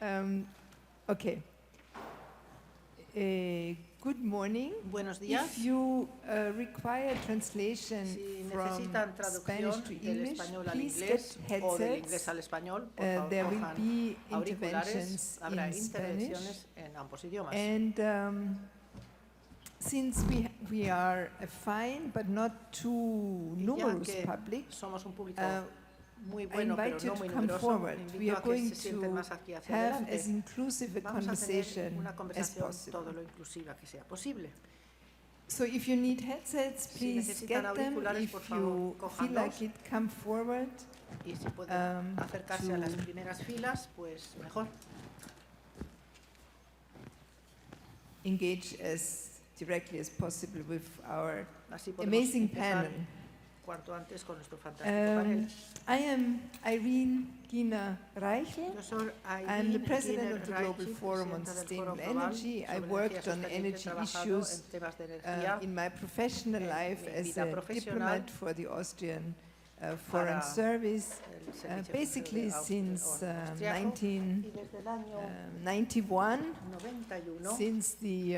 Okay. Good morning. Buenos días. If you require translation Si from necesitan Spanish traducción to del English, español al please inglés get o del inglés headsets. al español, por favor, There will cojan be auriculares. interventions Habrá in intervenciones Spanish. en ambos idiomas. And since we are a fine but not too Y ya numerous que public, somos un público muy I bueno, pero invite you no to muy come numeroso, forward. We invito are a que going se sienten to más aquí hacia have adelante. as inclusive a Vamos a tener conversation una as conversación possible. todo lo inclusiva que sea posible. So if you need headsets, Si please necesitan get them. auriculares, por If favor, you feel cójanlos. like it, come forward. Y si pueden acercarse a las to- primeras filas, pues mejor. Engage as directly as possible with our Así podemos amazing empezar panel. cuanto antes con nuestro fantástico panel. I am Irene Gina Reichel. Yo soy I'm the president Irene of the Global Reichel, Forum on presidenta del Foro Sustainable Global Energy. I sobre worked energía on sostenible. He energy trabajado issues en temas de energía in my professional en life mi as vida a profesional diplomat for the Austrian Foreign para Service, el servicio basically since austriaco. Y desde el año 91, 91, since the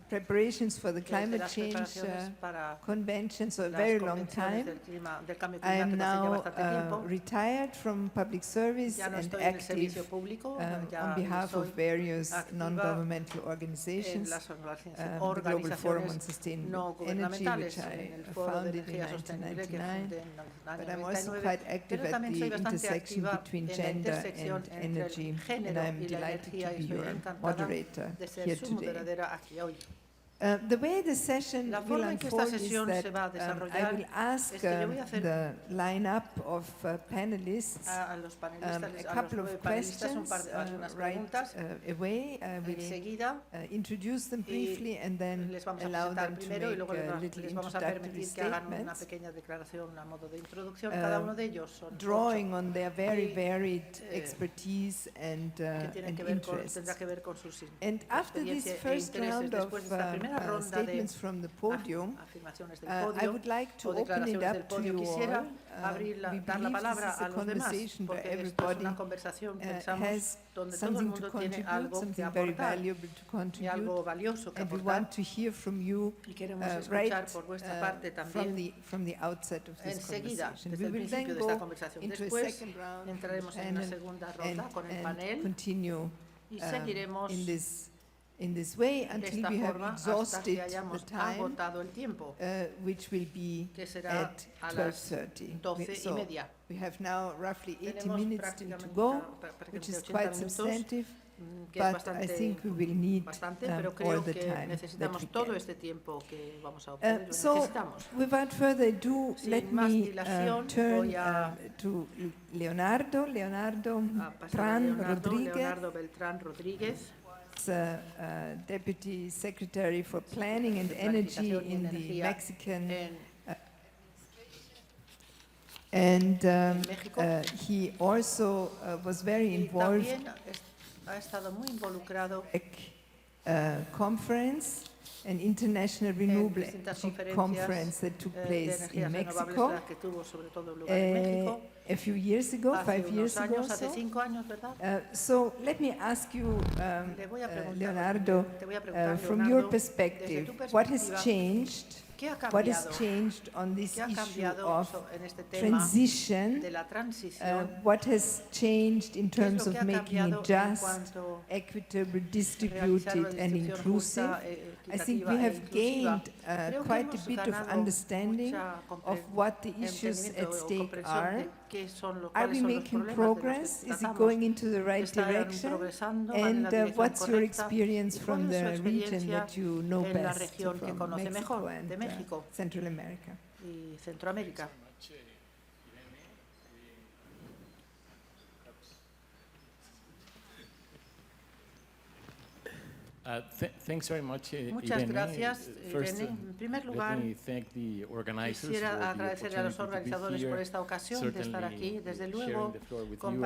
preparations for the desde climate las change preparaciones para convention, so a las very long convenciones time. del cambio I am climático hace ya now bastante tiempo. retired from public service Ya no and estoy en el servicio active público, on ya behalf soy of various activa non-governmental en organizations, las the Global Forum on organizaciones Sustainable no Energy, gubernamentales, which en I el Foro de founded in Energía Sostenible que 1999. fundé en el But año I'm also 99, quite active pero at también soy the bastante intersection activa between en la gender intersección and entre energy, el and género I'm y la delighted to energía, be y estoy your encantada moderator de ser here su today. moderadora aquí hoy. The way the session La will forma en que esta unfold is sesión that se va a I desarrollar will ask es que yo voy a hacer the lineup of panelists a los panelistas, a a los couple of 9 panelistas questions algunas right preguntas. away. I will Enseguida introduce them briefly and then les vamos a allow presentar them to primero y make luego little les vamos a permitir introductory que hagan una statements, pequeña declaración a modo de introducción. Cada uno de ellos son 8 drawing on their very y, varied expertise and, que tienen and que ver con, interests. tendrá que ver con sus And after this experiencia e first intereses. round of Después de esta primera ronda de statements from the podium, afirmaciones del I podio would like to o open it declaraciones del up to podio, you quisiera all. abrir We dar la believe palabra this is a a los demás, conversation where porque esto es everybody una conversación, pensamos, has donde todo el something to mundo tiene contribute, algo que something very aportar valuable to y contribute, algo valioso que and we aportar, want to hear from you y queremos right escuchar por vuestra parte también from the outset of this enseguida, conversation. desde We el will then principio de esta go conversación. into a Después second round entraremos en una panel segunda ronda con el and panel continue y seguiremos in this way de until esta we have forma hasta exhausted que hayamos the time, agotado el tiempo, which will be que será at a las 12:30. 12:30. We have now roughly 80 Tenemos minutes to prácticamente go, which prácticamente is 80 quite minutos, substantive, que es but I think we will need bastante, all pero creo the que time that necesitamos we todo get. este tiempo que vamos a obtener, lo So, necesitamos. without further ado, Sin let más me dilación, turn voy a to Leonardo A pasar a Tran Leonardo Rodriguez, Beltrán Rodríguez, Deputy Secretary for Planning and de Energy Planificación y in the Energía Mexican, en and México. he also was very Y involved también ha estado muy involucrado conference, an international renewable distintas energy conferencias, conference that took de place energías in renovables, Mexico la que tuvo sobre todo lugar en México a few years ago, hace 5 years unos ago. años, hace 5 años, ¿verdad? So let me ask you, Le voy a preguntar, Leonardo, te voy a preguntar, from Leonardo, your desde perspective, tu what has perspectiva, changed? ¿qué ha What has cambiado? changed on this ¿Qué ha issue cambiado of en este tema transition? de la transición? What has changed in ¿Qué es terms lo of que ha making cambiado it en just, cuanto equitable, a realizar distributed, una and distribución inclusive? justa, I think equitativa we e have inclusiva? gained Creo que quite a hemos bit of ganado understanding mucha of what the issues entendimiento at o stake comprensión are. de qué son los, Are cuáles we son los making problemas de los progress? que Is it tratamos. going into the right ¿Están direction? progresando? ¿Van en And la dirección what's your correcta? experience ¿Y cuál from es su the region experiencia that you know en la best, región que from conoce Mexico mejor, and de México Central America? y Centroamérica? Thanks very much, Muchas Irene. gracias, First, Irene. En primer lugar, let me thank the organizers for quisiera the agradecer a los opportunity to be organizadores por here. esta ocasión de estar aquí, desde Certainly, luego sharing the floor with you, Irene,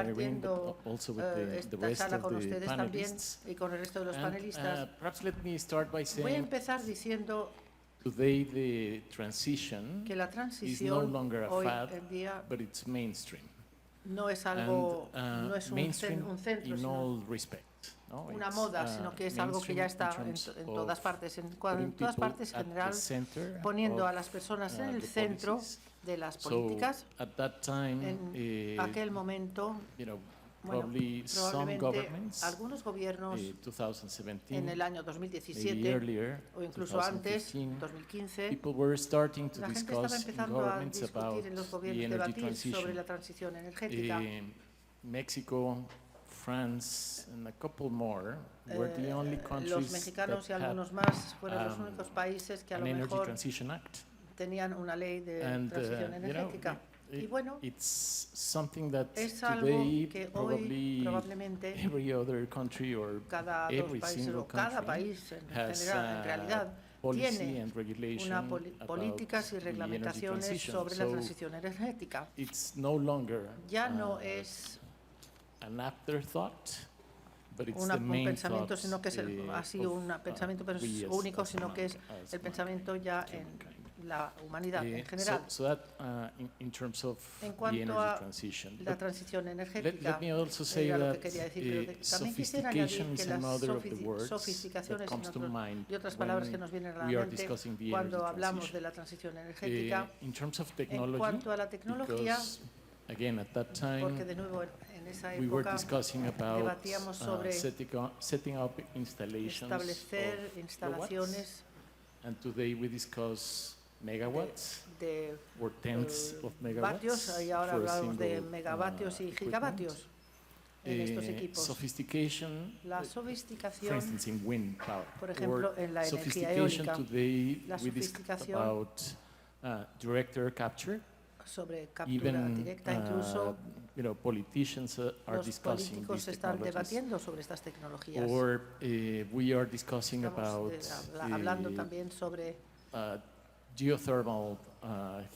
compartiendo but also with the esta rest sala of con the ustedes también panelists. y con el resto de los And, panelistas. perhaps let me start by Voy a saying empezar diciendo today the transition que la is no transición longer a hoy fad, en día but it's mainstream. no es algo, no es mainstream un centro, in sino all respect. No? una It's, moda, sino que es algo que ya mainstream está in terms en todas of partes, en putting todas people partes at en general, the center poniendo of, a las personas en el the centro policies. de las So políticas. at that time, En aquel momento, you know, bueno, probably some probablemente governments, algunos gobiernos 2017, en el año maybe 2017 earlier, o incluso antes, 2015, 2015, people were starting to la gente estaba discuss in empezando a governments about discutir en los the gobiernos, energy debatir sobre transition. la transición energética. Mexico, France, and a couple more were the only Los countries mexicanos y that had algunos más fueron los um, únicos países que a an lo Energy mejor Transition Act. tenían una ley de And, transición you know, energética. Y bueno, it's something that es algo today que hoy probably probablemente every other country or cada every países single o cada country país en has general, en realidad, policy tiene and regulation una about políticas y the energy reglamentaciones transition. sobre la So transición energética. it's no longer Ya no es an afterthought, but it's un the main pensamiento, thought, sino que es así of, un pensamiento pero we es as único, sino que es as el pensamiento ya en humankind. la humanidad en So, general. so that in terms of En the cuanto energy a transition. la But transición let energética, me also say era lo que that quería decir, pero también quisiera sophistication añadir que is las another of the words that sofisticaciones comes to mind y otras palabras que when nos vienen a la we are mente discussing the cuando energy hablamos de transition. la transición energética. In terms of En technology, cuanto a la tecnología, because again at that porque time de nuevo en esa we were época discussing about debatíamos sobre setting up installations establecer of instalaciones kilowatts, and today we discuss megawatts de or tens of megawatts vatios, y ahora for a hablamos de single, megavatios y equipment. gigavatios en estos equipos. Sophistication, La for sofisticación, instance, in wind power. por ejemplo, Or en la energía sophistication eólica. today, La we discuss sofisticación about direct air capture. sobre captura Even directa, incluso politicians are los discussing políticos these están technologies. debatiendo sobre estas tecnologías. Or we are discussing Estamos about hablando también sobre geothermal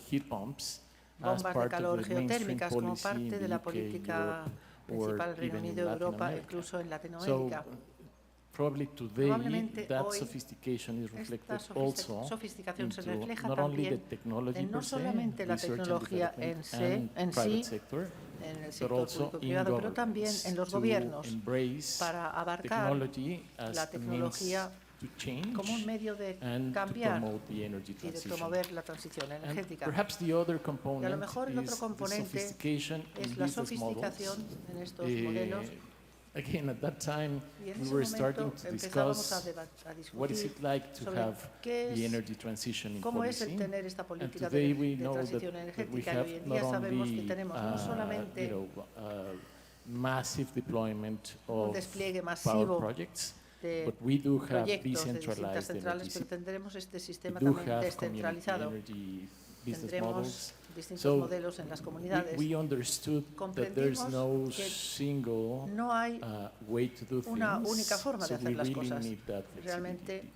heat pumps as bombas de part calor of the mainstream geotérmicas como policy in parte the de la UK, política Europe, principal or del Reino even in Unido, Latin Europa, America. incluso en So Latinoamérica. probably today Probablemente that hoy sophistication is Esta reflected also sofisticación se into refleja not only the también technology en no per se, solamente la research and tecnología development en and sí, private sector, en el but sector also público y in privado, pero también governments en los to gobiernos embrace para abarcar technology as la a means tecnología to change como un medio de and to cambiar promote the energy y de transition. promover la transición And energética. perhaps the other Y a lo component mejor el otro is the componente sophistication in es la business models. sofisticación en estos modelos. Again, at that time, Y en we ese were starting momento to empezábamos a discuss what is discutir it like to sobre have qué the es, energy transition in cómo es policy. el tener esta And política today we de know transición that we energética. Y have hoy en not día sabemos que only tenemos no solamente massive deployment un of despliegue power masivo projects, de but we do have proyectos de distintas decentralized centrales, energy. pero tendremos este We sistema do también have community descentralizado. energy business Tendremos models. distintos So, modelos en las comunidades. We understood that there's no Comprendimos que single No hay way to do una things, única forma de so we hacer las really cosas. need that Realmente flexibility.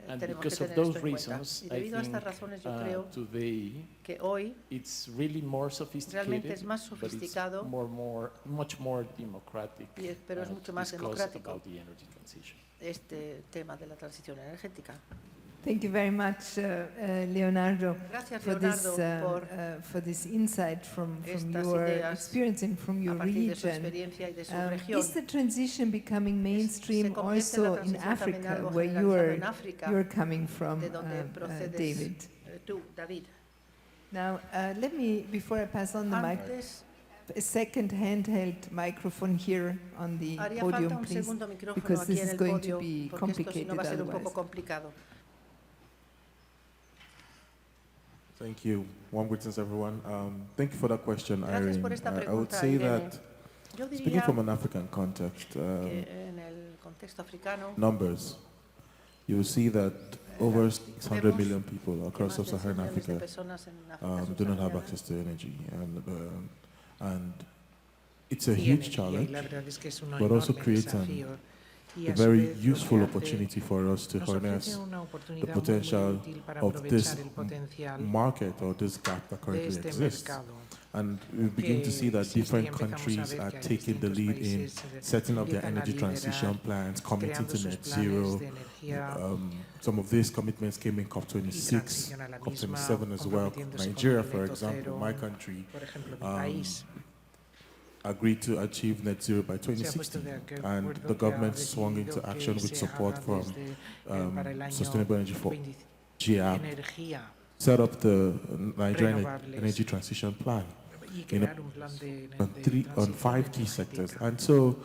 And tenemos que because of tener esto those en cuenta. reasons, Y I debido a think estas razones yo creo today que hoy it's really more realmente es sophisticated, más but it's sofisticado, much more democratic pero es mucho to más discuss democrático about the energy transition. este tema de la transición energética. Thank you very much, Leonardo, Gracias, for this, Leonardo, for this insight from estas your ideas experience and from a your partir de su region. experiencia y de su región. Is the transition becoming mainstream se convierte la also in transición también en Africa, algo where generalizado en África, you're coming from, de donde procedes David? Tú, David. Now, let me, before I pass on the mic, Antes a second handheld microphone here on the haría podium, falta un please, segundo micrófono because aquí this en is el going to podio, be porque esto si no complicated va a ser un otherwise. poco complicado. Thank you. Warm greetings, everyone. Thank you for that question, Gracias Irene. por esta I would pregunta, say Irene. that, Yo speaking diría from an African context, que en el contexto africano, numbers, you will see that over 600 vemos million people que across más de 6 sub-Saharan millones de Africa personas en África do not have subsahariana access to energy, and it's a y huge energía, y challenge, la verdad es que es un but also enorme creates desafío y a a su very vez lo useful que hace opportunity for us to nos ofrece harness una oportunidad muy, potential muy útil para of this aprovechar el potencial market or this gap that de currently este exists. mercado. And we begin to see that Que existe y different empezamos a countries ver are que hay taking the distintos lead in países que setting up their empiezan a energy liderar, transition plans, committing creando to sus net planes zero. de energía Some of these commitments came in y COP26, transición a la misma, COP27 as well. comprometiéndose con Nigeria, el for neto example, cero, my country, por ejemplo, mi um, país, agreed to achieve net zero by se ha puesto 2060, de acuerdo and the que ha government swung decidido into que action with se support haga from desde, para el año Sustainable Energy for 20 GIAP, energía set up the Nigerian Renovables. Energy Transition Plan y you know, crear un plan de on transición 5 key sectors. energética. And so,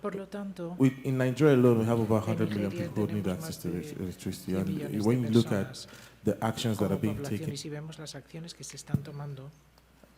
Por lo tanto, in Nigeria alone, we have over en 100 million Nigeria people who need tenemos access más to de electricity. 100 And millones when de you look at personas the actions that como are being población taken, y si vemos las acciones que se están tomando,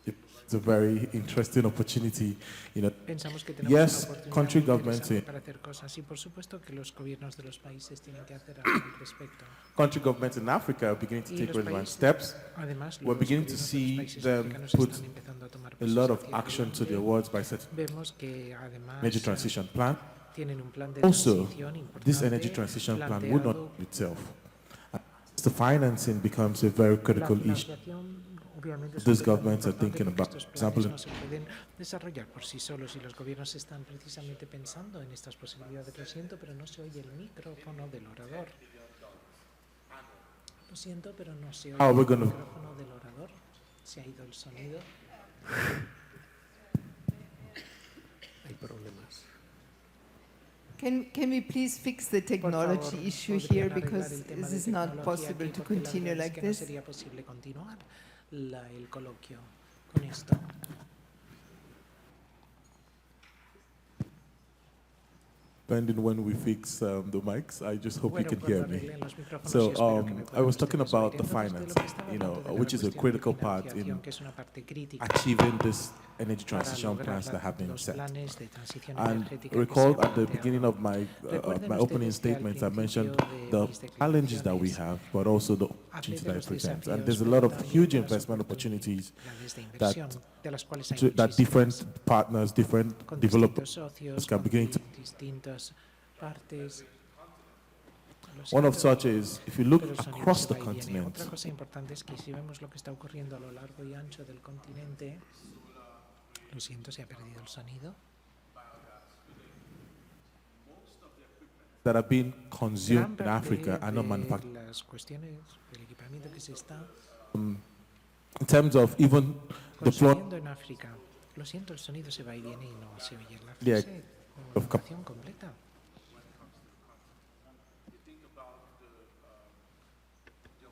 it's a very interesting opportunity. You know, pensamos que tenemos yes, una oportunidad country muy governments, interesante para hacer cosas y por supuesto que los gobiernos de los países tienen que hacer algo al respecto. country governments in Africa are beginning to Y take los relevant países- steps. Además, We're los beginning to gobiernos de los see países them africanos put están empezando a tomar A pasos lot of hacia action to the adelante. awards by setting Vemos que además energy transition plan. tienen un plan de Also, transición importante this energy transition plan would not planteado. itself. The financing becomes a very critical La issue. financiación, obviamente, es These un tema governments are importante thinking porque about, estos for example, planes no se pueden desarrollar por sí solos y los gobiernos están precisamente pensando en estas posibilidades. Lo siento, pero no se oye el micrófono del orador. Lo siento, pero no se oye How are we el gonna- micrófono del orador. Se ha ido el sonido. Hay problemas. Can we please fix the Por technology favor, issue ¿podrían here arreglar because el tema this de is not tecnología possible aquí? to Porque la continue verdad es like que no this? sería posible continuar el coloquio con esto. Depending when we fix the mics, I just hope you Bueno, can cuando hear me. arreglen los micrófonos, So, sí, espero que me I puedan was talking ustedes oír. about the Entonces, de finance, lo que estaba you know, hablando de la which is a cuestión de critical part financiación, in que es una parte crítica achieving this energy para transition lograr plans that have been los set. planes de transición And energética que recall se han at the planteado. beginning of my Recuerden opening ustedes que al statements, I mentioned principio the de mis challenges that we declaraciones have, but also the hablé opportunities de that it los presents. And desafíos, there's a pero lot of también huge de las investment opportunities oportunidades de inversión, de las cuales hay that muchísimas, different partners, different con developers distintos socios, can con begin to. distintas partes. Lo One of siento, such is if you look pero el sonido across se the va y viene. continent, Otra cosa importante es que si vemos lo que está ocurriendo a lo largo y ancho del continente, lo siento, se ha perdido el sonido. that are being Gran consumed in parte Africa are not de manufactured. las cuestiones del equipamiento que se está In terms of even deploying construyendo en África, lo siento, el sonido se va y viene y no se oye la Yeah, frase o of la cap- oración completa.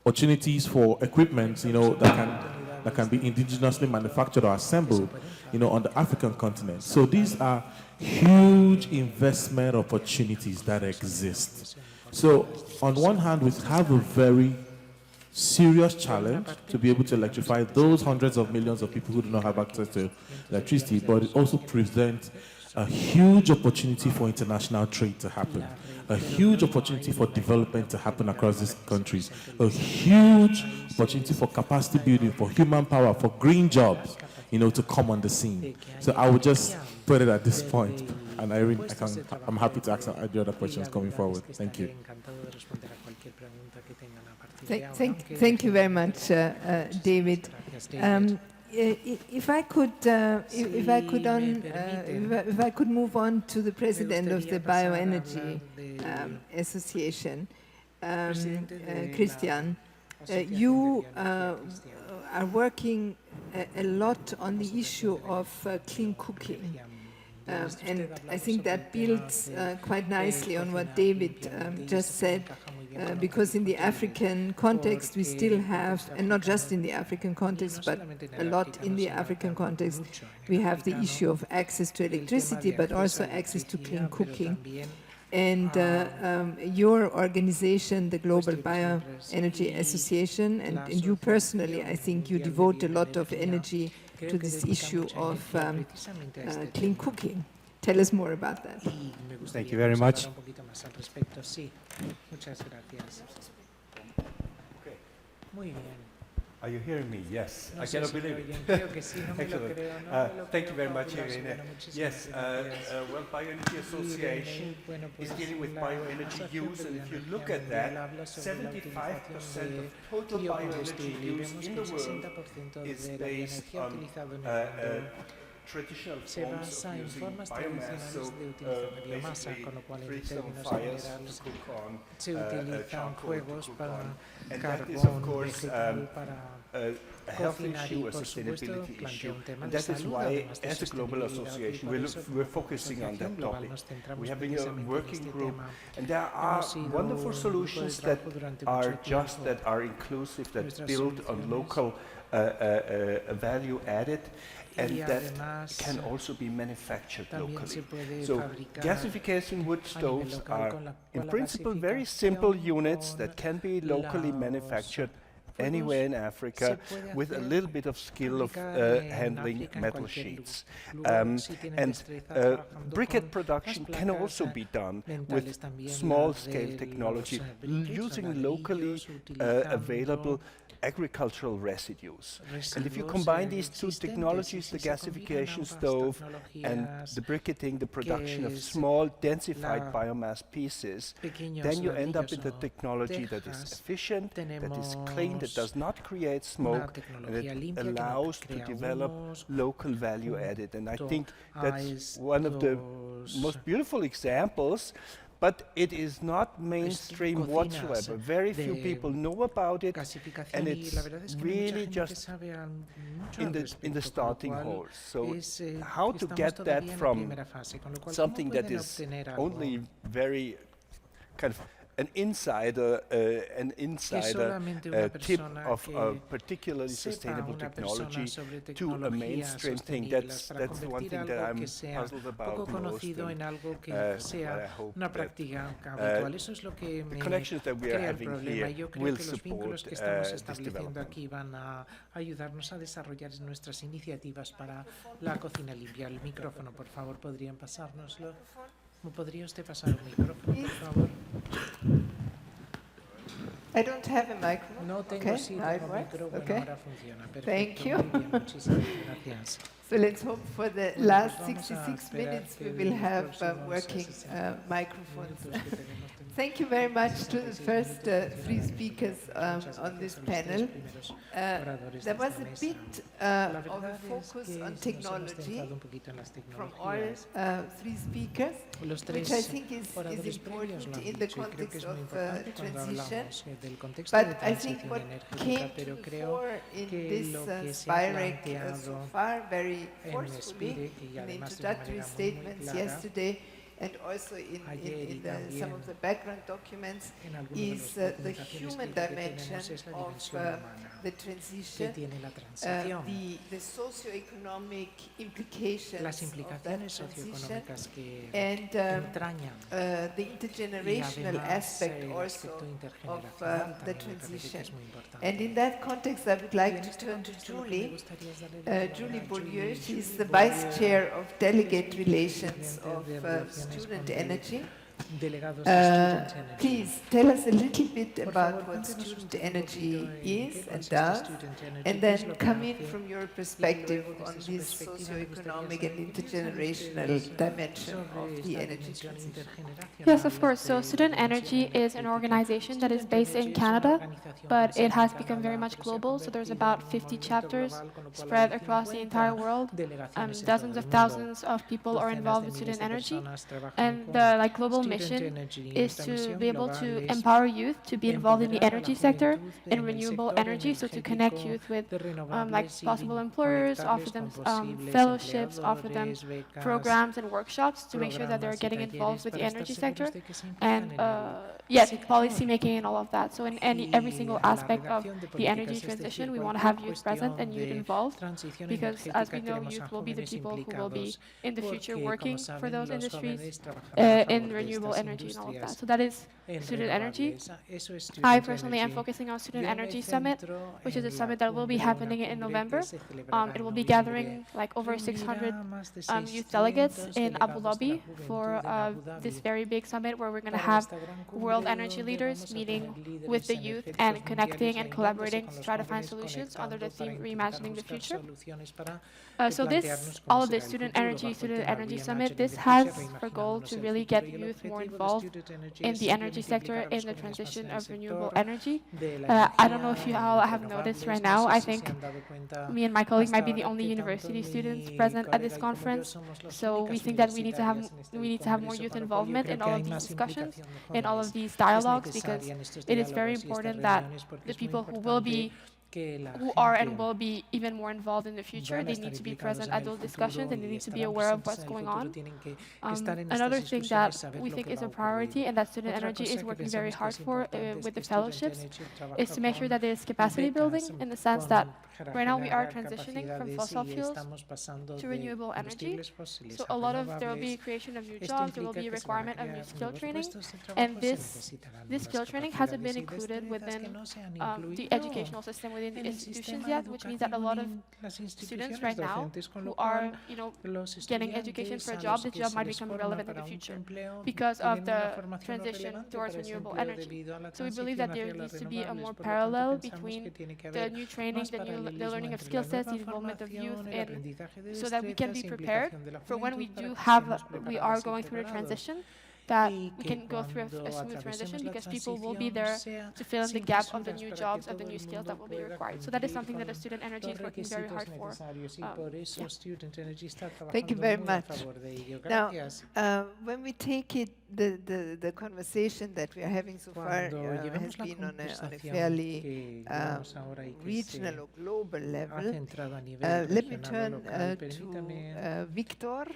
opportunities for equipment, you know, that can be indigenously manufactured or assembled, you know, on the African continent. So these are huge investment opportunities that exist. So on one hand, we have a very serious challenge to be able to electrify those hundreds of millions of people who do not have access to electricity, but it also presents a huge opportunity for international trade to happen, a huge opportunity for development to happen across these countries, a huge opportunity for capacity building, for human power, for green jobs, you know, to come on the scene. So I would just put it at this point, and I'm happy to answer any other questions coming forward. Thank you. Thank you very much, David. If I could move on to the president of the Bioenergy Association, Christian, you are working a lot on the issue of clean cooking. And I think that builds quite nicely on what David just said, because in the African context we still have, and not just in the African context, but a lot in the African context, we have the issue of access to electricity, but also access to clean cooking. And your organization, the Global Bioenergy Association, and you personally, I think you devote a lot of energy to this issue of clean cooking. Tell us more about that. Thank you very much. Are you hearing me? Yes. I cannot believe it. Excellent. Thank you very much, Irene. Yes, well, Bioenergy Association is dealing with bioenergy use, and if you look at that, 75% of total bioenergy use in the world is based on traditional se forms basa of en using formas biomass, tradicionales so de utilizar la biomasa, basically con lo cual en trees on términos fires generales to cook on, se utilizan charcoal to fuegos cook para on. And that is, of carbón course, vegetal para a health Cocinar issue, y, a por supuesto, sustainability plantea issue. un tema And de that is salud, why, además de as a global sostenibilidad, y association, por eso, we're focusing on that Asociación Global topic. nos centramos We're having a precisamente en working este group, tema. and there are Hemos sido wonderful un grupo de solutions that trabajo durante are mucho just, tiempo. that are inclusive, that Nuestras build on soluciones local value added, and y that además can also be manufactured también se locally. puede So fabricar gasification wood a nivel stoves local are, con la in principle, very simple units that can be locally manufactured anywhere in Africa with a little bit of skill of handling metal sheets. And briquette production can also be done with small-scale technology using locally available agricultural residues. And if you combine these two technologies, the gasification stove and the briquetting, the production of small densified biomass pieces, then you end up with a technology that is efficient, that is clean, that does not create smoke, and it allows to develop local value added. And I think that's one of the most beautiful examples. But it is not mainstream whatsoever. Very few people know about it, and it's really just in the starting horse. So how to get that from something that is only very kind of an insider tip of particularly sustainable technology to a mainstream thing. That's the one thing that I'm puzzled about most. And, I hope that the connections that we are having here will support this development. Aquí van a ayudarnos a desarrollar nuestras iniciativas para la cocina limpia. El micrófono, por favor, podrían pasárnoslo. ¿Podría usted pasar el micrófono, por favor? I don't have a microphone. No tengo Okay, sí, now it tengo works. micrófono, Okay. ahora funciona. Perfecto, Thank you. muy bien, muchísimas gracias. So let's hope for the Bueno, last pues vamos a 66 esperar minutes que we will los have próximos working 60 microphones. minutos que tenemos Thank you very much to the first three speakers on this panel. There was a bit of a focus on technology from all three speakers, which I think is important in the context of transition. But I think what came to the fore in this SPIREC so far very forcefully in the introductory statements yesterday and also in some of the background documents is the human dimension of the transition, the socioeconomic implications of that transition, and the intergenerational aspect also of the transition. And in that context, I would like to turn to Julie Beaulieu. She's the Vice Chair of Delegate Relations of Student Energy. Please tell us a little bit about what student energy is and does, and then come in from your perspective on this socioeconomic and intergenerational dimension of the energy transition. Yes, of course. So Student Energy is an organization that is based in Canada, but it has become very much global. So there's about 50 chapters spread across the entire world. Dozens of thousands of people are involved with Student Energy, and the global mission is to be able to empower youth to be involved in the energy sector in renewable energy. So to connect youth with possible employers, offer them fellowships, offer them programs and workshops to make sure that they're getting involved with the energy sector, and yes, policy making and all of that. So in every single aspect of the energy transition, we want to have youth present and youth involved, because as we know, youth will be the people who will be in the future working for those industries in renewable energy and all of that. So that is Student Energy. I personally am focusing on Student Energy Summit, which is a summit that will be happening in November. It will be gathering over 600 youth delegates in Abu Dhabi for this very big summit, where we're going to have world energy leaders meeting with the youth and connecting and collaborating to try to find solutions under the theme Reimagining the Future. So all of this Student Energy Summit, this has for goal to really get youth more involved in the energy sector, in the transition of renewable energy. I don't know if you all have noticed right now, I think me and my colleague might be the only university students present at this conference. So we think that we need to have more youth involvement in all of these discussions, in all of these dialogues, because it is very important that the people who will be who are and will be even more involved in the future, they need to be present at those discussions and they need to be aware of what's going on. Another thing that we think is a priority and that Student Energy is working very hard for with the fellowships is to make sure that there is capacity building, in the sense that right now we are transitioning from fossil fuels to renewable energy. So a lot of, there will be creation of new jobs, there will be a requirement of new skill training, and this skill training hasn't been included within the educational system within the institutions yet, which means that a lot of students right now who are, getting education for a job, the job might become irrelevant in the future because of the transition towards renewable energy. So we believe that there needs to be a more parallel between the new training, the learning of skill sets, the involvement of youth, and so that we can be prepared for when we are going through the transition, that we can go through a smooth transition, because people will be there to fill in the gap of the new jobs, of the new skills that will be required. So that is something that the Student Energy is working very hard for. Thank you very much. Now, when we take it, the conversation that we are having so far has been on a fairly regional or global level. Let me turn to Victor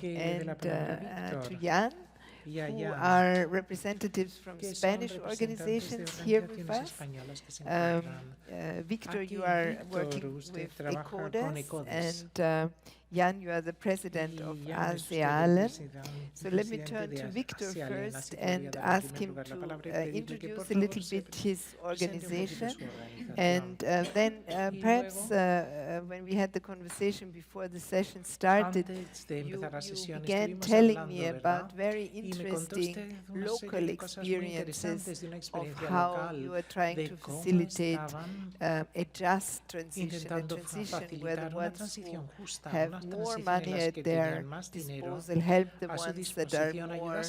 and to Jan, who are representatives from Spanish organizations here with us. Victor, you are working with ECODES, and Jan, you are the president of ASEALEN. So let me turn to Victor first and ask him to introduce a little bit his organization. And then perhaps when we had the conversation before the session started, you began telling me about very interesting local experiences of how you are trying to facilitate a just transition, a transition where the ones who have more money at their disposal help the ones that are more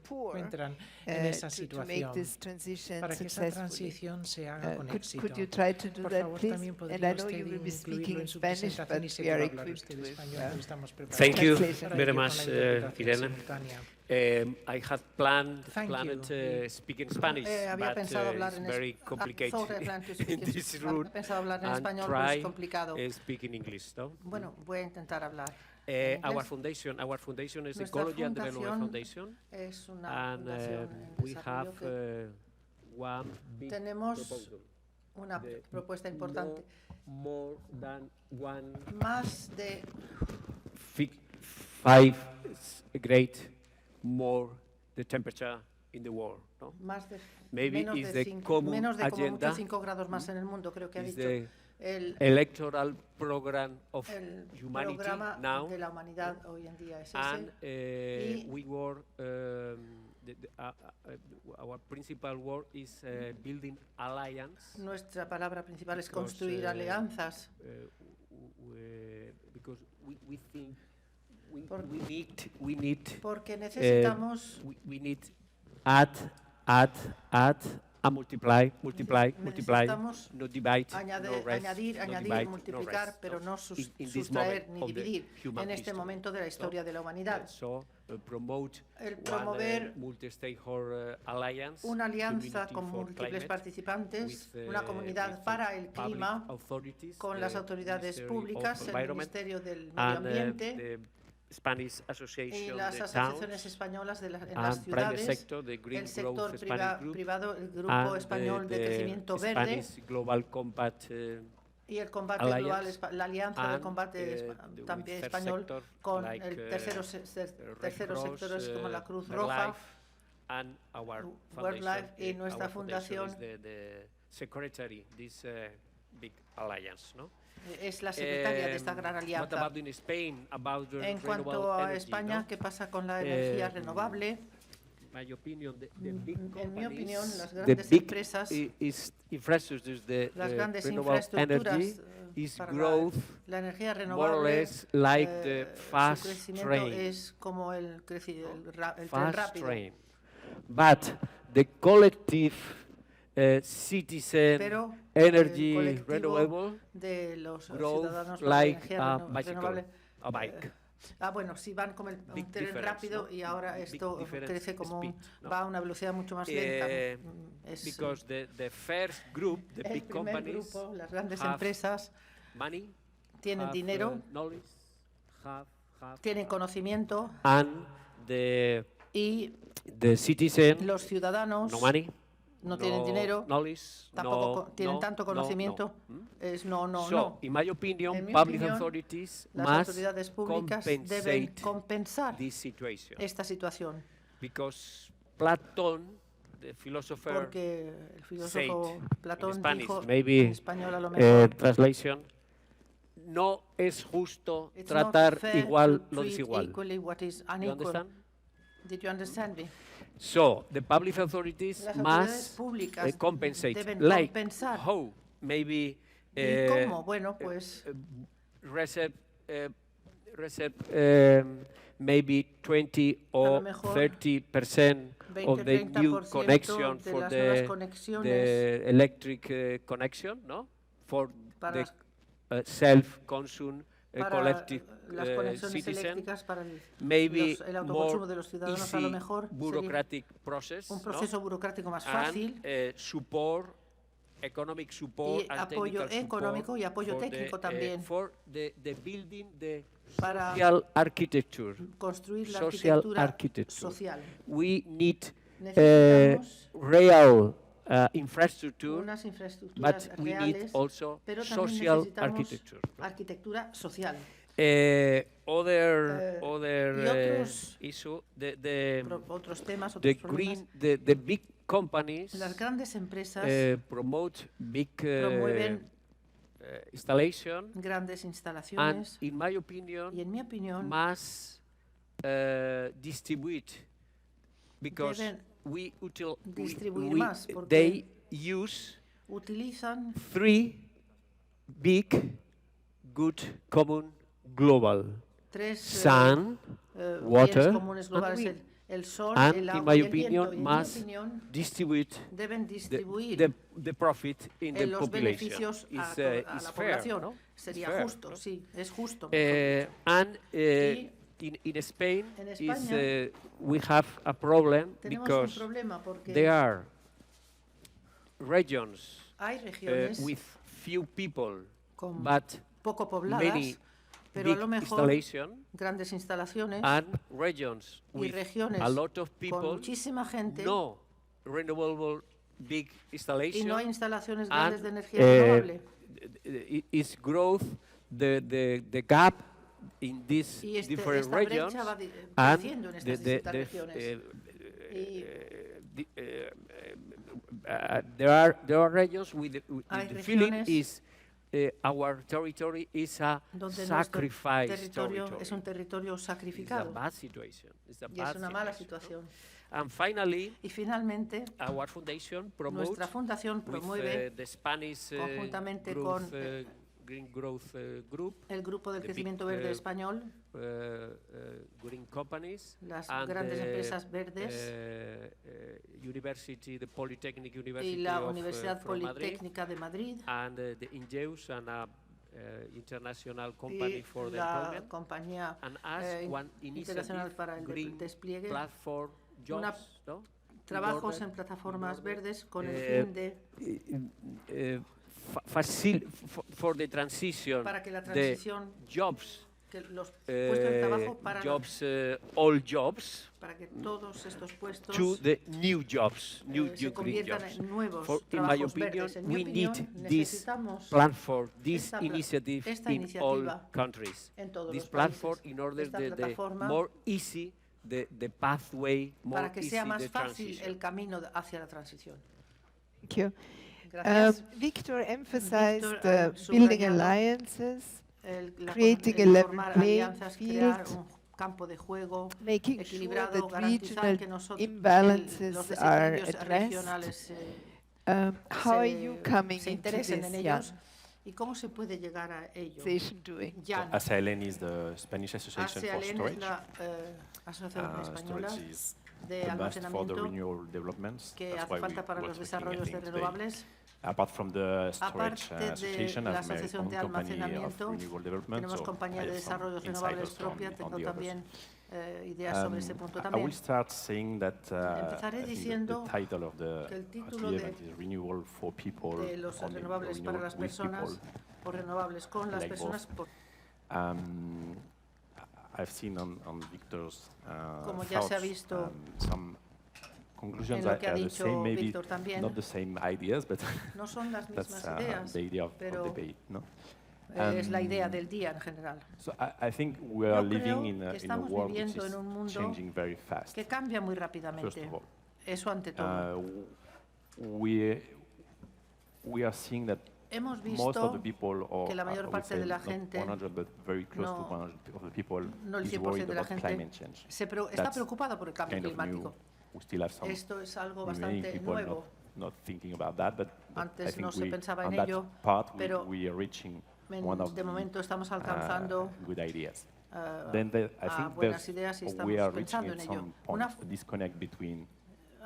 poor to make this transition successfully. Could you try to do that, please? And I know you will be speaking in Spanish, but we are equipped with Thank you translation. very much, Irene. I had planned speaking Spanish, Había but pensado hablar it's en very complicated in this route, pensado hablar en and español, pero try es complicado. speaking English. No? Bueno, voy a intentar hablar. Our foundation is Nuestra Ecology and Development fundación Foundation, es una and fundación en we have desarrollo que one big tenemos proposal. una The propuesta importante. More than one Más de 5 grade more the temperature in the world. No? más de Maybe menos is de the cinco, common menos de como agenda, mucho 5 grados más en el mundo, creo que ha is dicho the el electoral program of humanity programa now, de la humanidad hoy en día es and ese. we work. Our principal work is building alliance. Nuestra palabra principal es Because, construir alianzas. Because we think we need Porque necesitamos we need add, and multiply, necesitamos no divide, añadir, no rest, añadir, no añadir, divide, multiplicar, no rest, pero no in this sustraer moment ni of the dividir human en este history. momento de la historia de la humanidad. So promote El promover multi-stakeholder alliance, una alianza community con for múltiples climate, participantes, with, una comunidad with para el public clima, authorities, con the las autoridades Ministry públicas, of el Environment, Ministerio del Medio and Ambiente the Spanish y Association, las the asociaciones towns, españolas en las and private ciudades, sector, the Green el sector Growth Spanish Group, privado, el Grupo and Español de the Crecimiento Verde Spanish Global Compact y el combate Alliance, global, la alianza del and, combate the también third español sector, con like, el terceros Red Cross, sectores como la Cruz World Roja, Life, and our World foundation, Life y nuestra our foundation fundación is the secretary this big alliance, no? es la secretaria de esta gran What alianza. about in Spain about the En cuanto renewable a energy, España, no? ¿qué pasa con la energía renovable? My opinion, the big En mi opinión, companies, las the grandes big empresas, infrastructures, the las grandes renewable infraestructuras energy is para growth la energía more or renovable, less like the su fast crecimiento train. es como el tren Fast rápido. train. But the collective citizen Pero energy el colectivo renewable de los growth ciudadanos para like la energía a renovable bicycle, a bike. Bueno, sí, van como un Big tren difference, rápido no? y ahora Big esto difference crece como speed, no? va a una velocidad mucho más lenta. Because the first group, the El big primer companies, grupo, las grandes have empresas, money, tienen have, dinero, knowledge, tienen conocimiento and the citizen, los ciudadanos no money, no tienen dinero, knowledge, tampoco tienen tanto conocimiento. Es no. So, in my opinion, En mi public opinión, authorities las must autoridades públicas deben compensate compensar this situation. esta situación. Because Platon, the philosopher, Porque el filósofo Platón Spanish, dijo, maybe, en español a lo mejor, translation, no es justo it's tratar not fair igual to lo treat desigual. equally what is You unequal. understand? Did you understand me? So the public authorities Las autoridades must públicas compensate, deben like compensar. how maybe ¿Y cómo? Bueno, pues reserve maybe 20 or mejor 30% of the new 20-30% connection de for las nuevas the conexiones electric connection, no? For para the self-consume para collective las conexiones citizen, eléctricas para maybe el autoconsumo more de los ciudadanos, a lo easy mejor sería bureaucratic process, un no? proceso burocrático más fácil And support, economic support y and apoyo technical económico support y apoyo for técnico también for the building the para social architecture. construir la Social arquitectura architecture. social. We need Necesitamos real infrastructure, unas infraestructuras but we need reales, also pero también social necesitamos architecture. arquitectura social. Other y otros issue, the Otros temas, the otros problemas. the big companies Las grandes empresas promote big promueven installation, grandes and instalaciones in my opinion y en mi opinión must distribute, because deben distribuir we más porque they use utilizan 3 big good common global: tres sun, bienes water, comunes globales, and wind. el sol, And el in agua my y el viento. opinion, Y en mi must opinión distribute deben distribuir the profit in the los population. beneficios a la Is fair, población. no? Sería It's fair, justo, no? sí, es justo. mejor dicho. And Y in Spain, en is, España we have a problem tenemos un because problema porque there are regions hay regiones with few people, con but poco pobladas, many pero a big lo mejor installation, grandes instalaciones and regions y with regiones a lot of con people, muchísima gente no renewable big y installation, no hay instalaciones and grandes de energía renovable. is growth the gap in this Y different esta regions, brecha va and creciendo en estas distintas regiones. Y there are regions with Hay the feeling regiones is our territory is a donde nuestro sacrifice territorio territory. es un territorio It's a sacrificado bad situation. It's a y bad es una mala situation, no? situación. And finally, Y finalmente, our foundation promotes nuestra fundación with promueve the Spanish conjuntamente growth, con Green Growth Group, el Grupo del the Crecimiento big, Verde Español, green companies, las and grandes the, empresas verdes university, the Polytechnic y University la of, Universidad from Madrid, Politécnica de Madrid and the INGEUS, and a international y company for the la employment, compañía and as one internacional initiative, para el green despliegue, platform una jobs, no? trabajos en plataformas verdes con el fin de for the transition, para que la the transición, jobs, que los puestos de trabajo para jobs, all jobs, para que todos estos puestos to the new jobs, new se green conviertan jobs. en nuevos In my trabajos opinion, verdes. En mi we opinión, need this necesitamos plan for this esta initiative esta in all iniciativa countries. en todos This los platform países. in order Esta the plataforma more easy the pathway, more para que easy sea más the fácil transition. el camino hacia la transición. Thank you. Gracias. Victor emphasized Víctor ha building subrayado alliances, La creating a el level formar playing alianzas, crear field, un campo de juego making sure equilibrado, that garantizar regional que los imbalances are desequilibrios addressed. regionales How are you coming se into interesen en this ellos y cómo se puede llegar a ello. organization doing? Jan, ASEALEN is the Spanish Association for ASEALEN es Storage. la asociación española Storage is de the best for the almacenamiento renewable developments. que That's hace why falta para we los were speaking, I desarrollos de think, today. renovables. Apart from the storage Aparte de association, la I have my asociación own de company of almacenamiento, renewable development, tenemos so compañía I de have some desarrollos renovables insiders propia, on tengo the others. también ideas sobre ese punto I también. will start saying that Empezaré I think diciendo the title of the que el título event is Renewable for People, de los only renovables para renewable las with personas people. o renovables con las like personas. I've seen on Victor's Como ya se ha thoughts, visto some conclusions en lo que ha are the dicho same, maybe Víctor también, not the same ideas, but no son las that's mismas ideas, the idea of pero debate, no? es la idea del día en general. So I think we are Yo creo living in que a estamos world which viviendo is en un mundo changing very fast. Que cambia muy First rápidamente. of all, Eso ante todo. we are seeing that Hemos most of the visto people, or que la mayor I would parte say de la not gente, 100, but very close to no- 100 of the people, no el is 100% worried de la about gente, climate change. está That's preocupada por el cambio kind of new. climático. We still have some Esto es algo remaining bastante people nuevo. not thinking about that, but I Antes think no se we, pensaba on en that ello, part, pero we are reaching one of De the momento estamos alcanzando good ideas. ah, Then I a think buenas there's, ideas y we estamos are reaching pensando at en some ello. point Una- a disconnect between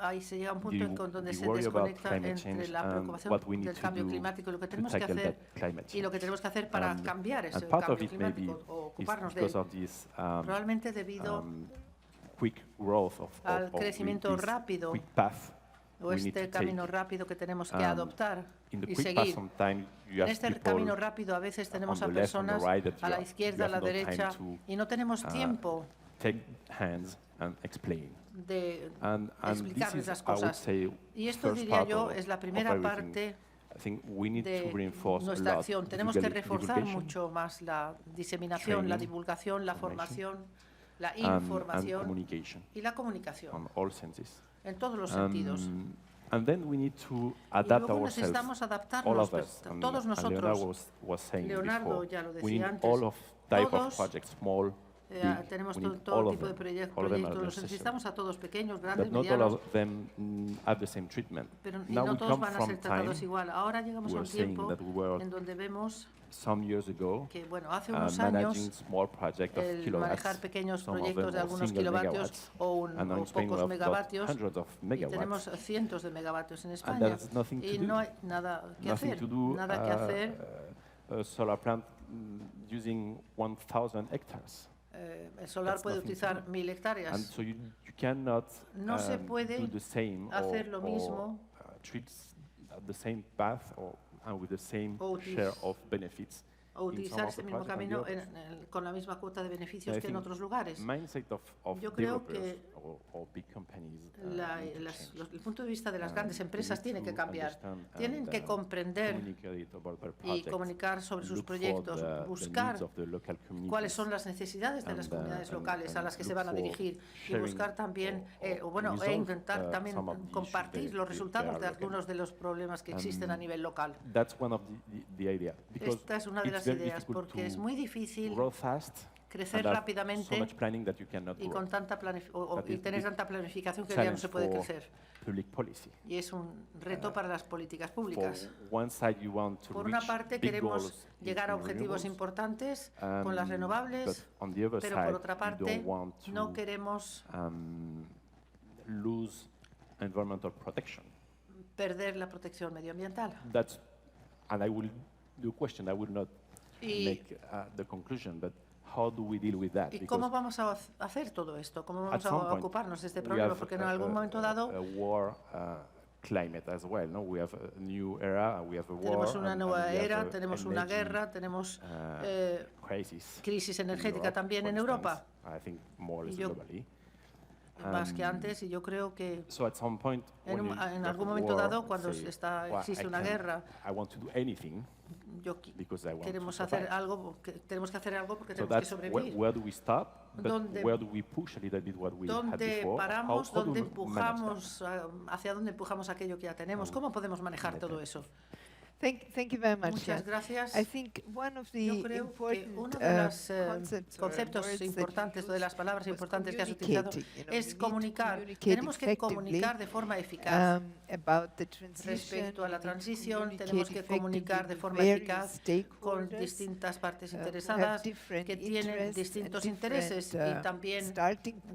Ahí se llega a un punto en donde the se worry about desconecta climate entre change la and preocupación what we need del to cambio do climático y lo que to tenemos que tackle hacer that climate y lo que tenemos que hacer para cambiar ese and part of cambio it maybe climático o is ocuparnos de él. because of this Probablemente debido quick growth of al crecimiento this rápido quick path o we need este to take. camino rápido que tenemos que Um, adoptar In the y quick path, seguir. sometimes you En have este people camino rápido a veces tenemos a on the left, on the personas right that a la you izquierda, a have la no time derecha to, y no tenemos tiempo take hands and explain. de And this explicarles is, las I would cosas. say, Y esto first diría part yo of- es la of primera everything. parte I think we need to de reinforce a nuestra lot acción. Tenemos que reforzar divulgation, mucho más la diseminación, la training, divulgación, la information, formación, la and información communication y la comunicación on all senses. en todos los sentidos. And then we need to Y adapt luego ourselves, necesitamos all adaptarnos, of us. And todos Leonardo nosotros. was saying Leonardo before, ya lo we need decía antes, all of type of todos, projects, small, big, tenemos we need todo all of tipo de them. proyectos, All of them are los necessary. necesitamos a todos, pequeños, grandes, But not all medianos, of them have the same treatment. pero y Now no we todos come van a from ser time, tratados igual. Ahora llegamos we a were un saying tiempo that we were en donde vemos some years ago que, bueno, hace unos managing años small projects of el kilowatts, manejar pequeños some of proyectos them de are algunos single kilovatios megawatts. o, And now in o Spain we pocos have got megavatios hundreds of y megawatts. tenemos cientos de megavatios en And España there's nothing to y do. no hay nada que Nothing hacer, to do, nada que hacer. A solar plant using 1,000 hectares. El solar That's puede nothing to utilizar do. 1000 And hectáreas. so you cannot No se puede do the same hacer lo mismo treat the same path and with the same O share of benefits o in some utilizar of ese the mismo projects than the camino others. con la misma cuota de beneficios I que en think otros lugares. Mindset of Yo creo developers que or big companies need to change. El punto de vista de las grandes They empresas need tiene que to cambiar. understand Tienen and, que comprender communicate about their y projects, comunicar sobre sus look for proyectos, the buscar needs of the local communities, cuáles son las necesidades de las and, comunidades and- locales a and las que se look van a for dirigir y sharing buscar también, or e intentar resolve, también some of the issues compartir that los they resultados are de looking. algunos de los problemas que existen a nivel local. That's one of the idea. Because Esta es una de it's las very ideas difficult porque es to muy difícil grow fast crecer and have rápidamente so much planning that you cannot y grow. con tanta That y is tener big tanta planificación que ya no challenge se puede for crecer. public policy. Y es un reto para las políticas For públicas. one side, you want to Por una reach parte big queremos goals llegar a in objetivos renewables, importantes con las but renovables, on the other pero side, por otra you parte don't want to no queremos lose environmental protection. perder la protección medioambiental. That's, and I will do a question. I will not Y- make the conclusion, but how do we deal with that? ¿Y Because cómo vamos a hacer todo esto? ¿Cómo at vamos some a point, ocuparnos de este we problema? have Porque en algún momento dado a war climate as well. No, we have a new era. We have a war. tenemos una and nueva we have era, a tenemos una energy, guerra, tenemos crisis. crisis in energética Europe, también for en instance. Europa, I think more or less Y yo- globally. más que antes, y yo creo que So at some point, en, when you en have algún a momento war, dado, cuando say, existe I una guerra, I want to do anything yo because I want queremos to hacer survive. algo, tenemos que hacer algo porque So tenemos que that's sobrevivir. where do we stop? But ¿Dónde- where do we push a little bit what we had ¿Dónde before? paramos? How do ¿Dónde we manage that? empujamos? ¿Hacia dónde empujamos aquello que ya tenemos? ¿Cómo podemos manejar todo eso? Thank you very much. Muchas gracias. I think one of the Yo creo que uno de los conceptos importantes, de las palabras importantes que has utilizado, es comunicar. Tenemos que comunicar de forma eficaz. Respecto a la transición, tenemos que comunicar de forma eficaz con distintas partes interesadas que tienen distintos intereses y también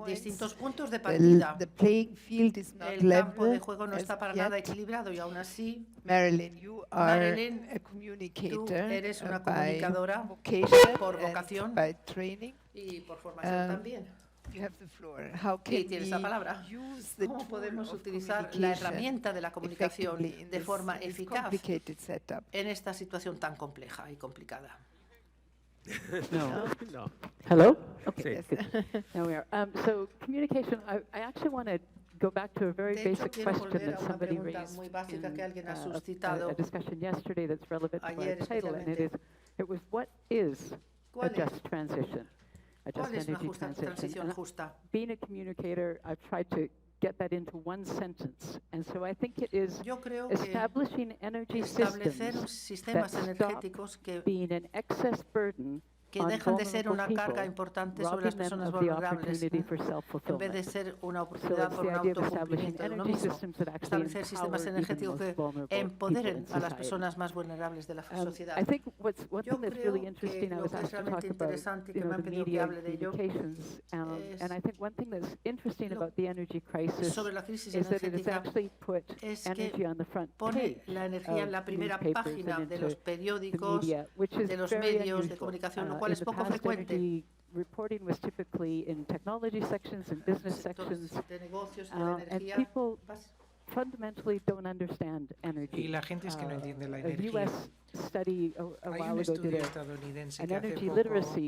distintos puntos de partida. El campo de juego no está para nada equilibrado y aún así, Marilyn, you are a tú communicator eres una by comunicadora vocation por and vocación by training. y por formación también. You have the floor. How Y can tienes la palabra. use the ¿Cómo tool podemos of utilizar la communication herramienta de la comunicación effectively in de this- forma this eficaz complicated setup? en esta situación tan compleja y complicada? No, no. Hello? Okay. Yes. There we are. So communication, I actually want to go back to a very De hecho, basic quiero question volver a that una somebody pregunta raised muy básica in que alguien ha a suscitado discussion yesterday that's relevant to our ayer title, and it was what is a ¿Cuál es? just transition? A just ¿Cuál es una energy justa transition. transición And justa? being a communicator, I've tried to get that into one sentence, and so I think it is Yo creo que establishing energy establecer systems sistemas that energéticos que being an excess burden on dejan de ser una vulnerable carga people, importante sobre robbing las them personas of the vulnerables opportunity for en vez de self-fulfillment. ser una So oportunidad it's por the un idea of establishing autocumplimiento de uno energy mismo. systems that actually Establecer sistemas empower even the energéticos most que vulnerable people empoderen in a las society. personas más vulnerables de la sociedad. I think one Yo thing that's creo really que interesting, I lo was que es asked to realmente talk about, interesante y you que me know, han the pedido que media hable de ello communications, es and I think one thing that's interesting lo- about the energy crisis sobre la crisis is that it has energética actually put es que energy on the front pone page la energía en la of primera newspapers página and de into los the periódicos, media, which is de los very medios de unusual. comunicación, lo In cual es the poco past, frecuente. energy reporting was typically in technology sections and business sections, Sectores de negocios y de and energía. people fundamentally don't understand energy. Y la gente es que no entiende la A energía. US study a Hay while un ago did estudio estadounidense an que hace energy poco literacy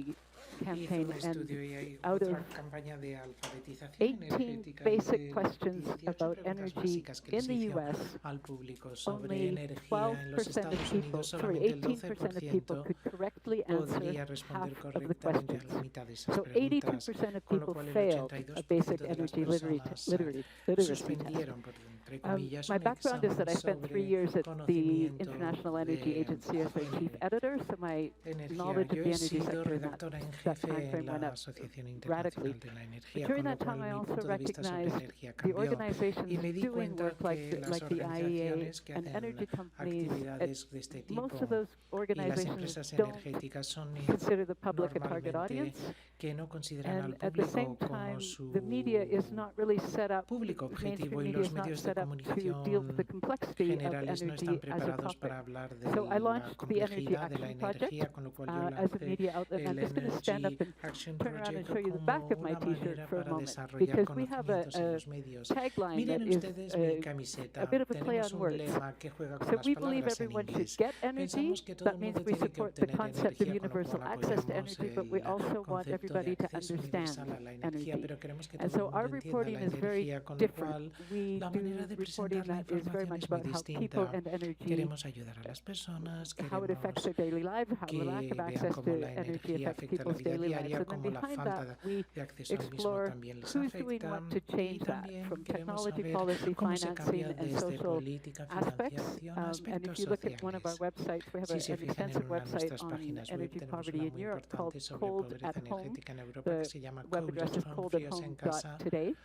hizo campaign, un and estudio y hay out otra of campaña de alfabetización 18 energética y basic de questions 18 about preguntas energy básicas que in les the hizo US, al público sobre only energía en los 12% Estados of people, Unidos, sorry, solamente el 18% of people 12% could correctly podría answer responder half of the correctamente a la questions. mitad de esas So preguntas, 82% of con lo people cual el failed a 82% basic de las energy personas literacy test. suspendieron, entre comillas, My un background is that I examen spent 3 sobre years at the conocimiento International Energy de Agency as their chief editor, so my energía. knowledge of Yo the he energy sido sector in redactora en that jefe time en frame went la up Asociación radically. Internacional de la But Energía, during con lo that cual time, I mi also punto de vista sobre recognized energía the cambió organizations y me di doing cuenta work like que las the IEA organizaciones que and energy hacen companies, actividades de este tipo most of those y las organizations empresas don't energéticas son consider the public a target normalmente audience. que no consideran al And at the same público time, como su the media is not really set up, público mainstream objetivo y media los is not medios de set up to deal with the comunicación complexity of generales no energy están as a preparados para topic. hablar de So I la launched the Energy complejidad de la Action Project energía, con lo cual yo as a lancé media outlet. And I'm el just going to stand up Energy and Action turn around and Project show you the como back of my una T-shirt manera for a para moment, desarrollar because we have conocimientos en a los medios. tagline Miren that is ustedes mi camiseta, a bit of a play tenemos on un words. lema que juega con So las we believe palabras en everyone should inglés. get energy. Pensamos que todo That el means mundo we tiene que support the obtener concept of energía, con lo universal cual access to apoyamos energy, but we el also want concepto de everybody to acceso understand universal a la energía, energy. pero queremos que And todo so el our mundo entienda reporting la is very energía, con lo different. cual We la do manera de reporting presentar la that is very información much es muy about how people distinta. and energy, Queremos ayudar a las personas, how it affects queremos their daily life, how the lack que of vean access cómo to la energy energía affects afecta la people's vida daily lives. diaria, And then cómo la behind falta that, we de acceso al mismo explore también les who's doing afecta, what to y change that también from queremos technology saber policy, cómo se financing, cambia and desde social política, aspects. financiación, And if aspectos you look at one of our sociales. websites, we have Si se an fijan extensive en una de website nuestras on páginas web, energy tenemos poverty una in muy Europe called importante sobre Cold pobreza at Home. energética en Europa que se llama The web Cold address at is Home, fríos en casa, coldathome.today.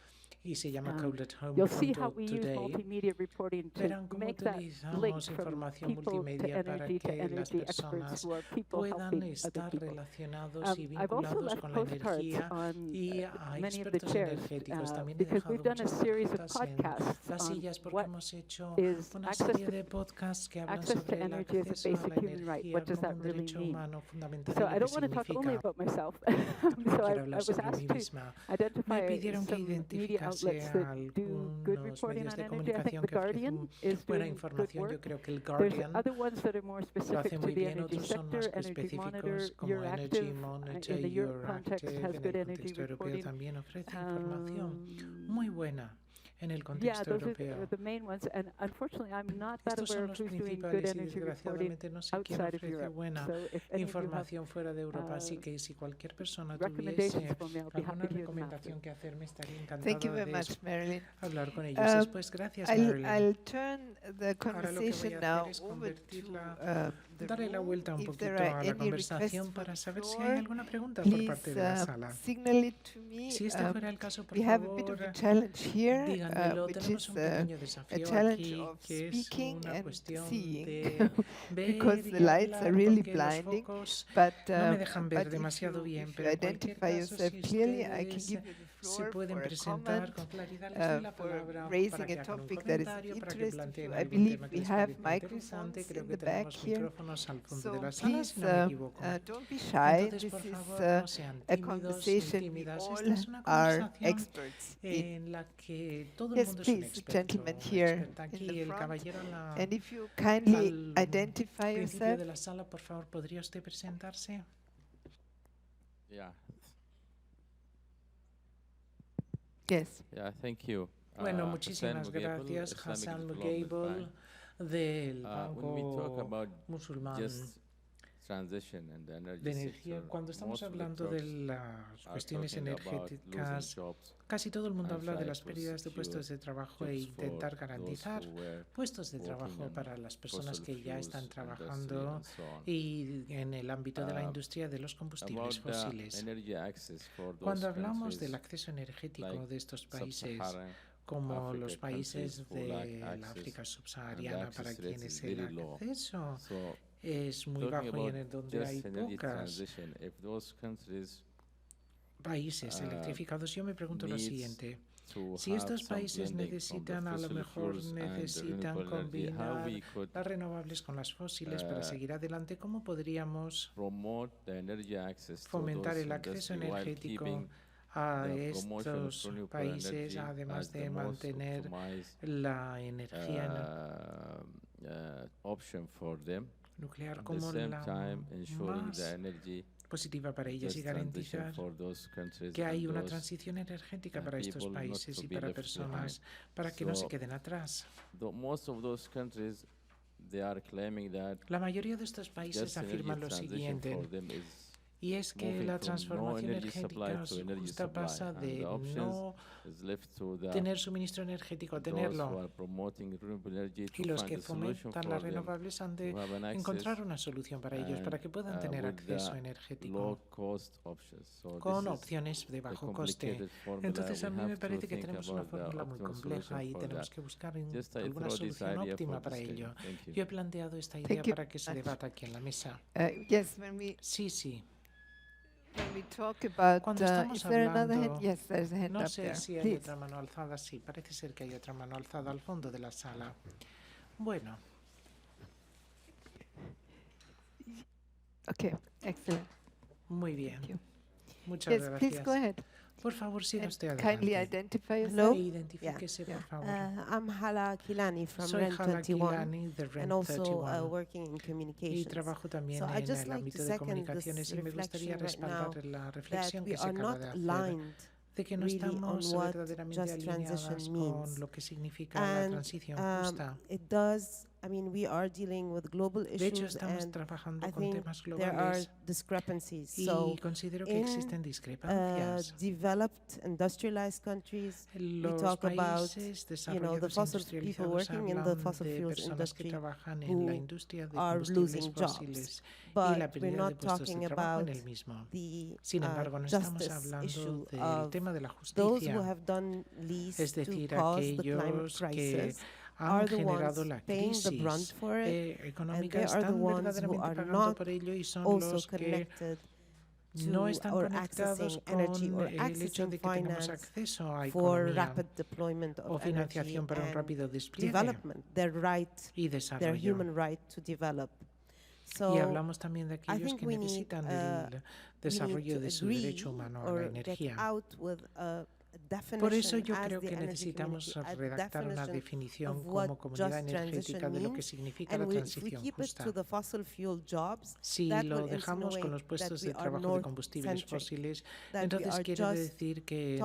y se llama Um, Cold at Home. You'll see how we use Today. multimedia reporting to Verán cómo make that link utilizamos from información people to multimedia para energy que las experts personas who are people puedan helping other estar people. relacionados y I've also vinculados left con la postcards energía on y a many of the expertos chairs energéticos. También he because we've dejado done a muchas series of tarjetas en podcasts las on sillas porque what hemos hecho is una access serie to de podcasts que hablan access to sobre el energy as a acceso a basic la human right. energía What does como that un really derecho mean? humano fundamental So y I lo que don't want to talk only significa. about myself. No So quiero I hablar was sobre mí asked to misma. Me identify pidieron que some media identificase outlets that do good algunos reporting medios on de energy. I think comunicación The que ofrecen Guardian is buena doing good información. Yo work. creo que el There's Guardian other ones that are more lo specific hace to muy the bien, energy otros son sector. más Energy Monitor, específicos como Energy Euractiv, Monitor in the y Europe context Euractiv has en good el energy contexto europeo reporting. también ofrece información muy buena en el contexto europeo. Those are the main ones, and unfortunately, I'm not that Estos aware son of los who's doing good principales y energy reporting desgraciadamente no sé quién outside of ofrece Europe. buena So if any of you have información fuera de Europa, así que si cualquier persona recommendations tuviese for me, I'll be alguna happy to hear them recomendación after. que hacerme, estaría Thank you encantada very de much, Marilyn. hablar con ellos. Después, gracias, Marilyn. I'll turn the Ahora lo que voy conversation a now hacer es over convertirla, to darle la room. vuelta un If poquito there are a la any conversación requests para for the saber si hay floor, alguna pregunta por parte de la please sala. signal it to me. Si este fuera el caso, por We have a bit of a favor, challenge here, díganmelo. which Tenemos is un pequeño a desafío challenge aquí, of que es speaking una and cuestión seeing, de ver because y the lights are hablar, really porque los blinding. focos But, no me dejan ver but if demasiado bien, you pero en cualquier identify caso, yourself si clearly, I can ustedes give you the se floor pueden for a presentar comment, con claridad, les doy la for palabra para raising que a hagan un topic that is comentario, para que interesting to planteen you. I algún believe tema que we les have parezca interesante. microphones Creo in que the back tenemos here. micrófonos al fondo de So la sala, please, si no me equivoco. don't be shy. Entonces, This por is favor, no sean a tímidos ni conversation we tímidas. all Esta es una are conversación experts in. en la que todo el Yes, mundo es un please, experto. gentleman Una here experta in aquí, the el front. caballero And if you kindly al identify principio yourself. de la sala, por favor, ¿podría usted presentarse? Yeah. Yes. Yeah, thank you. Bueno, Hassan muchísimas Mughable, gracias, Islamic Hassan Development Mughable, Bank. del When we talk Banco about Musulmán just transition and the energy de energía, sector, cuando estamos most of the hablando de talks las are cuestiones talking about losing energéticas, jobs casi todo el mundo and habla de try las to pérdidas de puestos secure de trabajo e jobs intentar for garantizar those who were puestos de working trabajo in para las personas fossil que ya fuels están industry trabajando and so on. y en el ámbito de la Uh, industria de los combustibles About the fósiles. energy access for Cuando those hablamos del countries acceso energético like de estos países, sub-Saharan como Africa los países countries who lack de la access, África and the subsahariana access para rate quienes is el very low. acceso So es muy talking bajo y about en el donde just hay energy pocas transition, if those countries países electrificados, yo me pregunto lo needs siguiente. to Si have estos some países blending from the necesitan, a lo fossil mejor fuels and the necesitan renewable energy, how combinar we could las renovables con las fósiles para seguir adelante, ¿cómo podríamos promote the energy access to fomentar those el acceso industry while energético keeping a the promotion of estos renewable países, energy además as de the most mantener optimized la energía option for them, nuclear at the como same la time ensuring más the energy positiva para ellas y just transition garantizar for those countries que hay and una those transición energética para estos people not países to y be para left personas behind. para que no se So queden atrás. most of those countries, they are claiming that La mayoría de estos países just energy afirman lo transition siguiente, for them is y es que moving la from no transformación energy supply energética to energy justa supply, pasa and de the options no is left to the tener suministro energético a those who tenerlo, are promoting renewable energy to y los find que a solution fomentan for las them renovables han de to have an access encontrar una solución para ellos, para que puedan tener with acceso the energético low cost options. So con this is opciones de the bajo coste. complicated formula. Entonces a We mí me have to parece que think tenemos una about the fórmula muy optimal compleja solution y for tenemos that. que buscar Just I alguna throw this solución idea óptima for para discussion. ello. Thank you. Yo he planteado esta idea Thank you para que se much. debata aquí en la mesa. Yes, when we Sí. talk about, Cuando is estamos there another hand? hablando, Yes, there's a hand no up sé there. si hay Please. otra mano alzada. Sí, parece ser que hay otra mano alzada al fondo de la sala. Bueno, Okay, excellent. muy bien. Thank you. Muchas Yes, please go gracias. ahead. Por favor, siga And usted kindly adelante. identify Hello? yourself. E identifíquese, por favor. I'm Hala Kilani from Soy Rent Hala 21 Kilani de and Rent also 31 working in y communications. trabajo también So I en just el like ámbito to de second comunicaciones this y me gustaría reflection right now respaldar la that reflexión we que se are acaba not de hacer aligned de que no really on estamos what verdaderamente just alineadas transition con means. lo que significa la And transición justa. it does, I mean, we are dealing with global De hecho, issues estamos and trabajando I con think temas there are globales discrepancies. y So considero que existen in discrepancias. developed, industrialized countries, we Los talk about, países the desarrollados e fossil people industrializados working in the hablan fossil de fuels personas que industry trabajan en la who industria de are combustibles losing jobs. fósiles y But la we're pérdida de not puestos talking de trabajo en about el mismo. the Sin embargo, no estamos justice hablando issue del of tema de la those who justicia, have done least es to decir, cause the climate aquellos que crisis han are the generado ones la paying the brunt crisis for it, and económica, they are the están ones who verdaderamente are pagando not por ello y son also los que connected no to están or conectados accessing energy con or el hecho accessing de que tenemos finance acceso a for economía rapid deployment o of energy financiación para un and rápido despliegue development, their right, y their desarrollo. human right to develop. Y So hablamos también de I aquellos think que we need, necesitan we el need desarrollo to de su agree derecho humano a la or get energía. out with a Por eso yo creo que necesitamos redactar una definición como comunidad energética de lo que significa la transición justa. Si lo dejamos con los puestos de trabajo de combustibles fósiles, entonces quiere decir que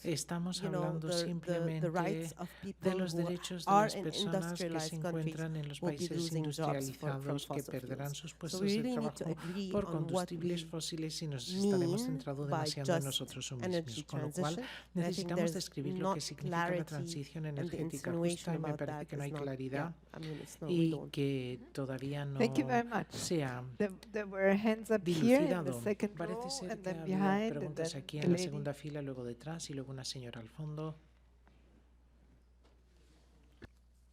estamos hablando simplemente de los derechos de las personas que se encuentran en los países industrializados que perderán sus puestos de trabajo por combustibles fósiles y nos estaremos centrando demasiado en nosotros mismos, con lo cual necesitamos describir lo que significa la transición energética justa y me parece que no hay claridad y que todavía no se ha dilucidado. Parece ser que había preguntas aquí en la segunda fila, luego detrás y luego una señora al fondo.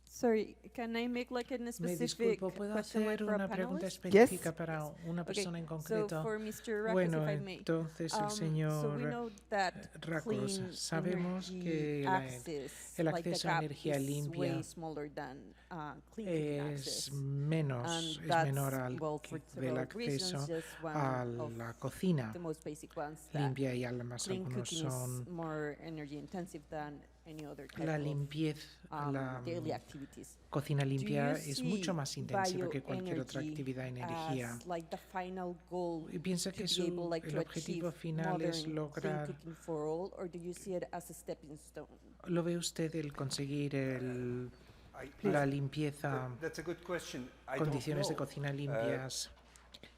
Sorry, can I make like a specific Me disculpo, ¿puedo question hacer for a una pregunta panelist? específica para una persona en So concreto? for Mr. Rakos, Bueno, if I may. entonces el So we señor know that Rakos, clean sabemos energy que access, el like the acceso a gap energía is limpia way smaller than clean cooking es access. menor del acceso a la cocina the most basic ones, that limpia y además clean algunos cooking is son more energy intensive than any other type la of, limpieza, la daily activities. cocina limpia Do you es see mucho más intensiva que cualquier otra bioenergy actividad de energía. as, like, the final goal Y piensa to que be able, like, el to objetivo achieve final es modern lograr, clean cooking for all, or do you see it as a stepping stone? ¿lo ve usted el conseguir la limpieza, That's a good question. I don't condiciones de know. cocina limpias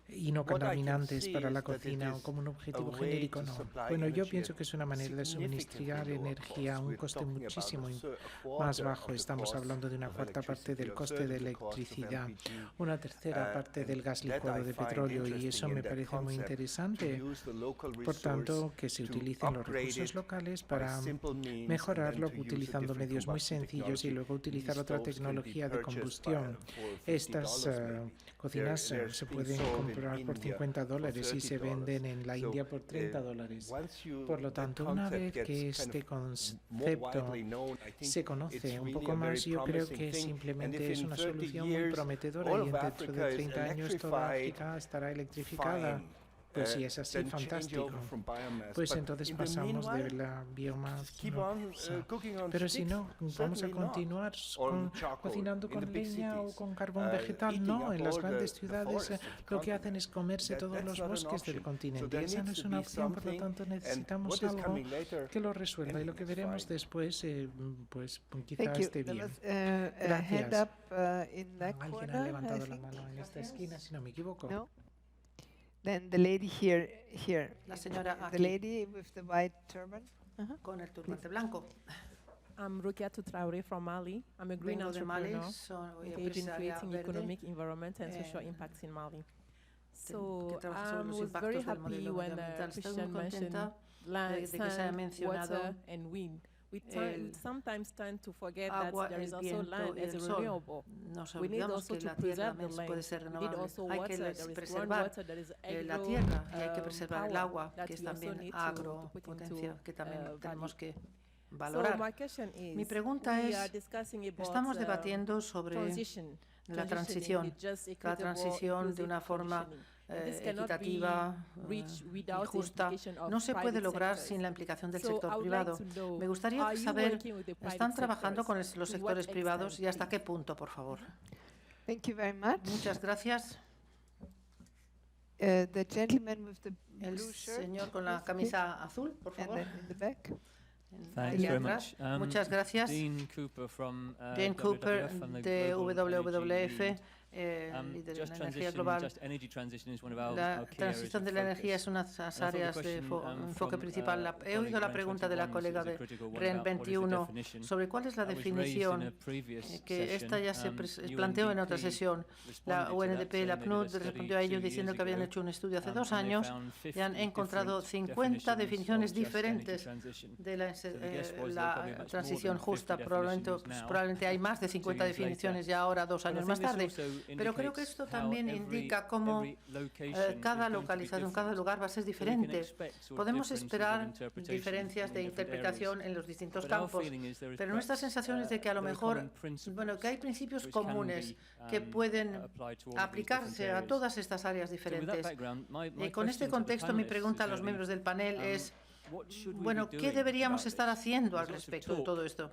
y no what I can contaminantes see para la is that it cocina is como un objetivo a way genérico? to No. supply Bueno, yo energy pienso at que es una manera de suministrar significantly lower energía a un cost. coste We're talking muchísimo about a más quarter bajo. of the Estamos cost hablando de una of cuarta parte electricity, del a coste third de of the cost of electricidad, LPG. una tercera parte del gas And that licuado I de find petróleo, y eso interesting me in that parece muy concept, interesante. to use the local Por resource tanto, que se to utilicen los upgrade recursos it locales by para simple means and mejorarlo then to use a utilizando different medios muy combustion sencillos y technology. luego utilizar These otra stoves can be tecnología de purchased combustión. for Estas $50 cocinas They're se being pueden sold in comprar por India $50 y se $30. venden en la So, India por $30. once you- Por lo that tanto, una vez concept que gets este kind of more concepto widely known, I think se it's conoce un really poco a very más, yo creo promising que thing. And simplemente if es in una 30 solución muy years prometedora all y of dentro Africa de is 30 años toda electrified, África estará electrificada. fine. Pues si es así, Then change fantástico. over from biomass. Pues But entonces in the pasamos de meanwhile, la biomasa. keep on cooking on Pero si sticks? no, vamos a Certainly not. continuar Or con, charcoal cocinando in con the big leña o cities. con carbón vegetal. Eating No, up en las all grandes the ciudades forests of the lo que hacen es continent. comerse todos That's los not an bosques del option. continente. So Y there esa no needs es to una be opción, por lo something, tanto and necesitamos what is algo coming later, que lo resuelva. Y lo que is veremos fine. después, pues quizá Thank you. esté There bien. was a hand Gracias. up in that Alguien corner, ha I levantado la think. mano en esta esquina, si no me equivoco. No? Then the lady here. La señora The aquí. lady with the white turban. Con el turbante blanco. I'm Rukiatou Traoré from Mali. I'm a green Vengo de Mali, entrepreneur soy engaged in empresaria creating verde, economic, environmental, and social impacts in Mali. que So trabaja sobre I los was very impactos del happy modelo when medioambiental. Estoy Christian muy mentioned contenta land, de que se haya sand, mencionado water, and wind. We el sometimes tend to forget agua, that there is el also viento land y as el a sol. renewable. Nos We need olvidamos also que to la tierra preserve the también puede land. ser We need renovable. also Hay water. que There is preservar groundwater, there is la agro, tierra y hay que preservar el power agua, that que es we also también need to put agropotencia, into, que también tenemos value. que valorar. So my question is, Mi pregunta we es, are discussing about, estamos debatiendo sobre la transición de una forma equitativa y justa. No se puede lograr sin la implicación del sector privado. Me gustaría saber, ¿están trabajando con los sectores privados y hasta qué punto, por favor? Thank you very much. Muchas gracias. The gentleman with the El blue shirt. señor con la camisa azul, por And favor. then in the back. Thanks Ahí very atrás. much. Muchas gracias. Dean Cooper from Jane Cooper WWF and the de Global WWF, Energy líder Just en energía transition, global. just energy transition is one of our La key areas transición of de la energía focus. es una de las And I thought the áreas de question, enfoque from, principal. He oído la colleague pregunta de la 21, colega so de it's a critical one REN about what is the 21 definition. sobre cuál es la That was raised in a definición, previous que esta ya se session. planteó en otra UNDP sesión. La responded to that, UNDP y la saying they PNUD did a study respondió a ello 2 diciendo years que habían ago, hecho un estudio hace 2 and they años found y han 50 encontrado different 50 definiciones of just energy diferentes transition. de la, So the guess was there la probably much more transición than 50 justa. definitions now, Probablemente hay más de 50 2 years definiciones later. ya ahora, 2 But I años think más this tarde. also Pero creo que indicates esto how también indica cómo cada localización, cada lugar va a ser diferente. Podemos esperar diferencias de interpretación en los distintos campos, pero nuestra sensación es de que a lo mejor, bueno, que hay principios comunes que pueden aplicarse a todas estas áreas diferentes. Y con este contexto, mi pregunta a los miembros del panel es, Bueno, ¿qué deberíamos estar haciendo al respecto de todo esto?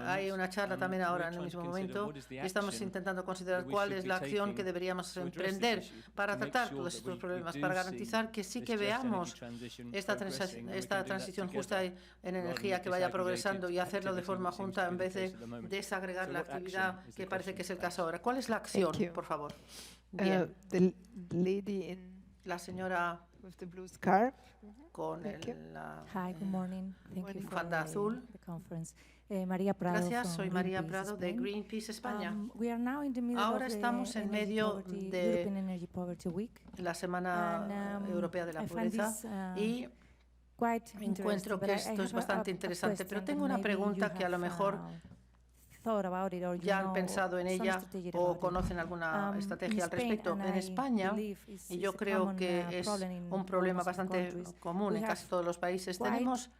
Hay una charla también ahora en el mismo momento y estamos intentando considerar cuál es la acción que deberíamos emprender para tratar todos estos problemas, para garantizar que sí que veamos esta transición justa en energía que vaya progresando y hacerlo de forma junta en vez de desagregar la actividad que parece que es el caso ahora. ¿Cuál es la acción, por favor? Bien. La señora with the blue scarf. Con Hi, good morning. Thank you for bufanda azul. the conference. María Prado. Gracias, from soy María Greenpeace Prado de Spain. Greenpeace España. We are now in the middle Ahora of the estamos en Energy medio Poverty- de European Energy Poverty Week. la Semana And, Europea de la I find Pobreza this, y quite encuentro interesting, que but I esto have es bastante a interesante, pero question tengo that una maybe pregunta you que a lo have, mejor thought about it or you ya han know pensado en some ella strategy o about it. conocen alguna estrategia In al Spain, respecto. and En I España, believe y yo it's a creo common, que es problem in un problema almost all bastante countries, común we en casi have todos los países, quite, tenemos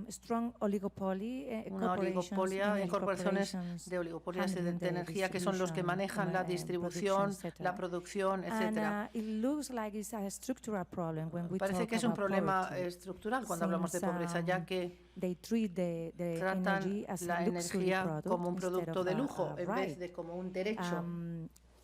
strong oligopoly, una oligopolia, energy incorporaciones corporations de oligopolias de handling the energía que son los que manejan la distribución, la producción, etc. It looks like it's a structural problem when we Parece talk que es un about problema poverty, estructural cuando hablamos de since, pobreza, ya que they treat the tratan energy as la a luxury energía product como un instead producto of de a lujo en vez right. de como un derecho.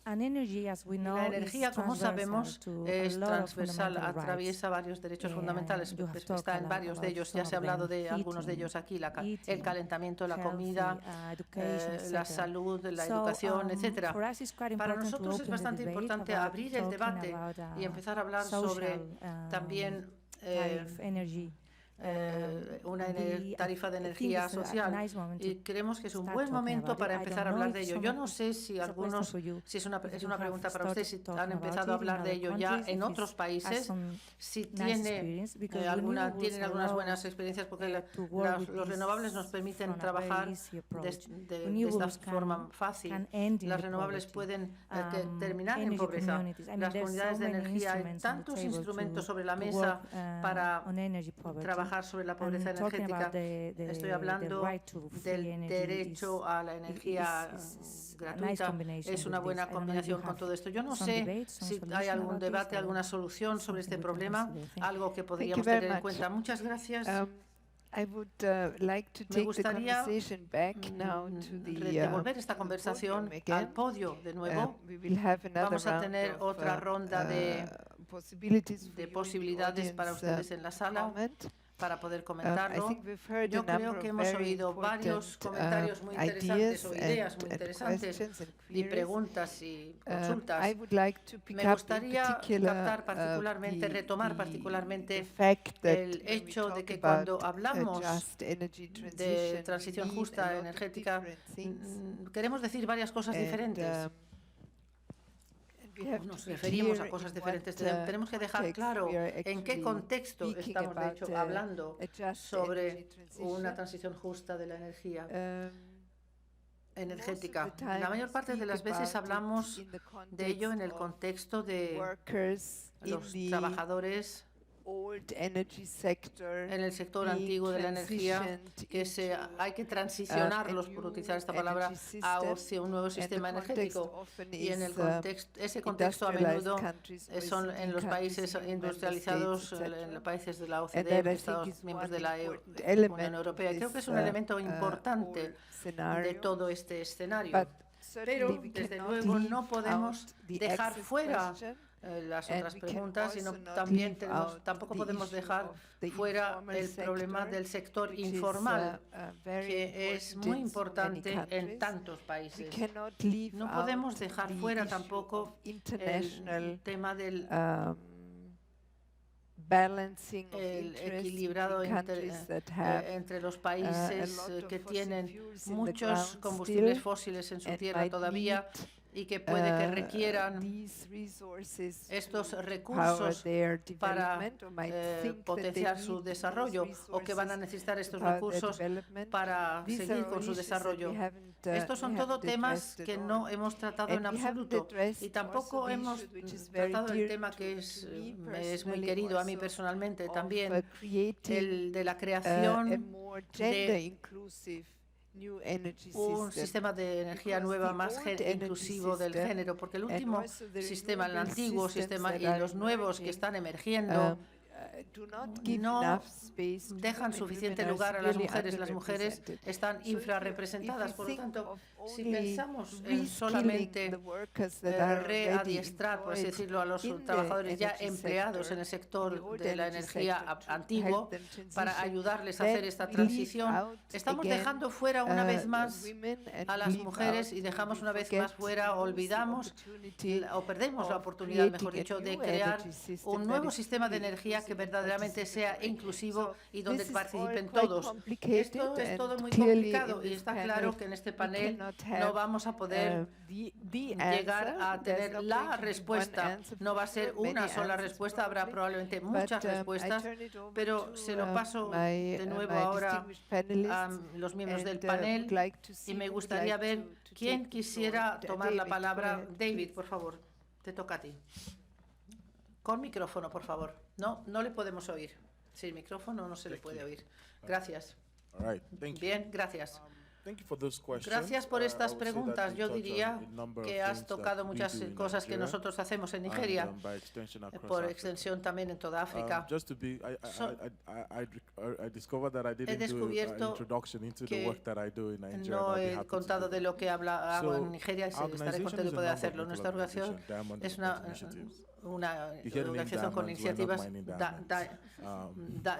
And energy, as we know, La energía, is como transversal sabemos, to es a lot of transversal, fundamental rights. atraviesa varios derechos fundamentales. You have Pues talked está a en lot varios de about ellos, some ya se ha of hablado them, de algunos de ellos aquí, el eating, calentamiento, la healthy, comida, education, la etc. salud, la So, educación, etc. for us it's quite Para important to nosotros es open the bastante debate importante about abrir el talking debate about, y empezar a hablar sobre social, también tariff energy. una We tarifa de think energía it's a social nice moment y to creemos que es un start buen talking momento about para it. I empezar a don't know hablar de if ello. Yo some- no sé si it's a question algunos, for you. si es una If you pregunta have para ustedes, si started han talking empezado a about it in hablar de other ello ya countries, en if otros it's países, some si nice tiene experience, because renewables tienen algunas allow buenas experiencias, porque to work with los this renovables nos permiten from a trabajar very easy de approach. esta Renewables forma fácil. can end in Las the renovables poverty. pueden terminar en Energy pobreza. communities. I mean, Las there's comunidades so de many energía, hay instruments on the tantos table instrumentos sobre la to mesa work, para on energy poverty. trabajar sobre la pobreza And talking energética. about Estoy hablando the right to free del energy derecho a la energía is a nice gratuita. combination Es una with buena this. I don't know if you combinación con have todo esto. Yo no some sé debate, some si solution hay algún about this, debate, or alguna solución sobre este something we can problema, consider. Thank algo que podríamos very tener en much. cuenta. Muchas gracias. I would like to Me take the gustaría conversation back now to the devolver esta conversación podium al again. podio de nuevo. We will have another Vamos a round tener of, otra ronda de possibilities for you in the posibilidades para audience, ustedes en la sala comment. para poder I comentarlo. think we've heard Yo a number creo of que hemos very oído varios important, comentarios muy interesantes ideas o ideas muy and interesantes questions and y queries. preguntas y consultas. I would like to pick Me up in gustaría particular, captar particularmente, retomar particularmente fact that el when we hecho de talk que about cuando hablamos just energy de transition, transición we justa mean a lot of energética, different things. queremos decir varias cosas And, diferentes. we have Nos to be referimos clear a cosas in diferentes. what, Tenemos que dejar context claro we are en qué actually contexto speaking estamos, de hecho, about, hablando a just sobre energy transition. una transición justa de la energía Most energética. of the time La mayor we parte de speak las veces about it hablamos in the de ello en el context contexto de of workers in los the trabajadores old energy sector en el sector being antiguo de la energía, transitioned que into, hay que transicionarlos, a por new utilizar esta palabra, energy hacia un nuevo system. sistema And the context energético. often Y en el is, ese contexto a industrialized menudo countries, son en los OECD países countries, industrializados, member states, en los países de la And OCDE, that I think Estados is miembros one de la important Unión element Europea. of Creo que es this, un elemento importante whole de scenario. todo este escenario. But Pero, certainly we desde cannot luego, leave no podemos out the dejar access fuera question, las and otras we can preguntas, sino also not también leave out tampoco the podemos issue dejar of the fuera informal el problema sector, del sector which is, informal, very que es important muy in so importante many en countries. tantos We países. cannot leave No podemos out dejar the fuera issue tampoco of international el tema del balancing of el interests equilibrado between countries that have entre los a países lot of que fossil tienen fuels in the muchos ground combustibles still fósiles en su and tierra might todavía need, y que puede que requieran these resources estos to recursos power their para development, or might think that they potenciar su need desarrollo, these o que van a resources necesitar estos to power their recursos development. para These seguir are con su all issues that we desarrollo. haven't, Estos son we todo haven't temas addressed que at no all. hemos tratado And en we haven't absoluto, addressed y tampoco also the hemos issue which is very tratado el dear tema to que es me es muy personally querido a mí also, personalmente of, también, creating, el de la a creación more gender de inclusive new energy un system. sistema de energía Because nueva the más old energy inclusivo del system género, porque el and último also the sistema, el renewable antiguo systems sistema that y are los nuevos que emerging, están emergiendo no dejan suficiente lugar a las mujeres. Las mujeres están infrarrepresentadas. Por lo tanto, si pensamos en solamente readiestrar, por así decirlo, a los trabajadores ya empleados en el sector de la energía antiguo para ayudarles a hacer esta transición, estamos dejando fuera una vez más a las mujeres y dejamos una vez más fuera, olvidamos o perdemos la oportunidad, mejor dicho, de crear un nuevo sistema de energía que verdaderamente sea inclusivo y donde participen todos. Esto es todo muy complicado y está claro que en este panel no vamos a poder llegar a tener la respuesta. No va a ser una sola respuesta, habrá probablemente muchas respuestas, pero se lo paso de nuevo ahora a los miembros del panel y me gustaría ver quién quisiera tomar la palabra. David, por favor, te toca a ti. Con micrófono, por favor. No, no le podemos oír. Sin micrófono no se le puede oír. Gracias. Bien, gracias. Gracias por estas preguntas. Yo diría que has tocado muchas cosas que nosotros hacemos en Nigeria, por extensión también en toda África. He descubierto que no he contado de lo que hago en Nigeria y estaré contento de poder hacerlo. Nuestra organización es una organización con iniciativas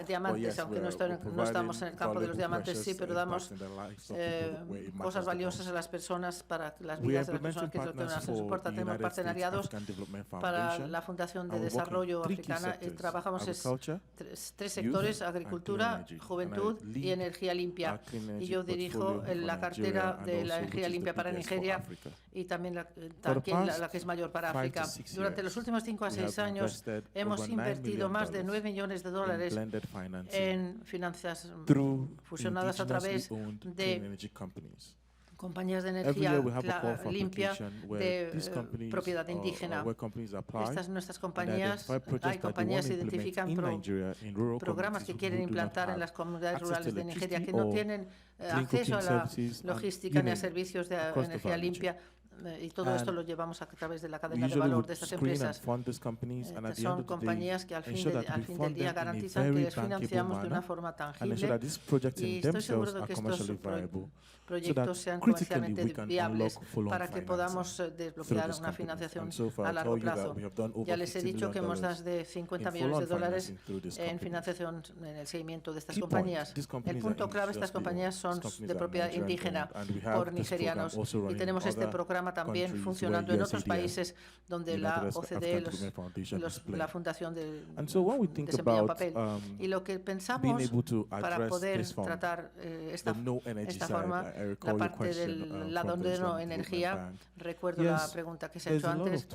diamantes, aunque no estamos en el campo de los diamantes, sí, pero damos cosas valiosas a las personas para las vidas de las personas que nos soportan. Tenemos partenariados para la Fundación de Desarrollo Africana. Trabajamos tres sectores: agricultura, juventud y energía limpia. Y yo dirijo la cartera de la energía limpia para Nigeria y también la que es mayor para África. Durante los últimos 5 a 6 años hemos invertido más de $9 millones en finanzas fusionadas a través de compañías de energía limpia de propiedad indígena. Estas nuestras compañías, hay compañías que identifican programas que quieren implantar en las comunidades rurales de Nigeria que no tienen acceso a la logística ni a servicios de energía limpia. Y todo esto lo llevamos a través de la cadena de valor de estas empresas. Son compañías que al fin del día garantizan que les financiamos de una forma tangible y estoy seguro de que estos proyectos sean comercialmente viables para que podamos desbloquear una financiación a largo plazo. Ya les he dicho que hemos dado de $50 millones en financiación en el seguimiento de estas compañías. El punto clave: estas compañías son de propiedad indígena por nigerianos y tenemos este programa también funcionando en otros países donde la OCDE, la Fundación desempeña un papel. Y lo que pensamos para poder tratar esta forma, la parte del lado de no energía, recuerdo la pregunta que se ha hecho antes,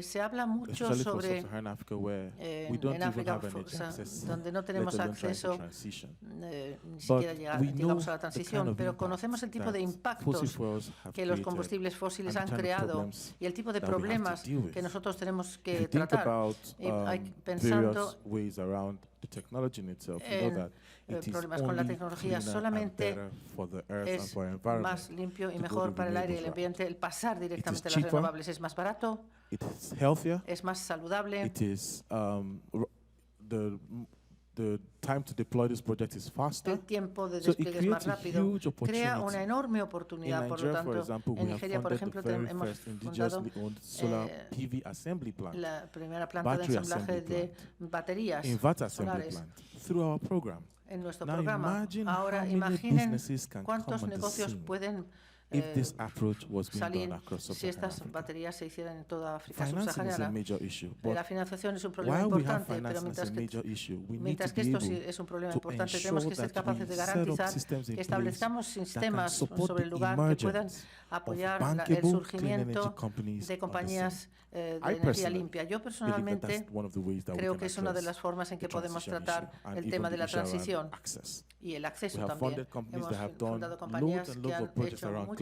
se habla mucho sobre en África, donde no tenemos acceso ni siquiera llegamos a la transición, pero conocemos el tipo de impactos que los combustibles fósiles han creado y el tipo de problemas que nosotros tenemos que tratar. Pensando en problemas con la tecnología, solamente es más limpio y mejor para el aire y el ambiente el pasar directamente a las renovables. Es más barato, es más saludable. The time to deploy this project is faster. El tiempo de despliegue es más rápido. Crea una enorme oportunidad, por lo tanto. En Nigeria, por ejemplo, hemos fundado la primera planta de ensamblaje de baterías solares en nuestro programa. Ahora imaginen cuántos negocios pueden salir si estas baterías se hicieran en toda África subsahariana. La financiación es un problema importante, pero mientras que esto sí es un problema importante, tenemos que ser capaces de garantizar que establezcamos sistemas sobre el lugar que puedan apoyar el surgimiento de compañías de energía limpia. Yo personalmente creo que es una de las formas en que podemos tratar el tema de la transición y el acceso también. Hemos fundado compañías que han hecho muchos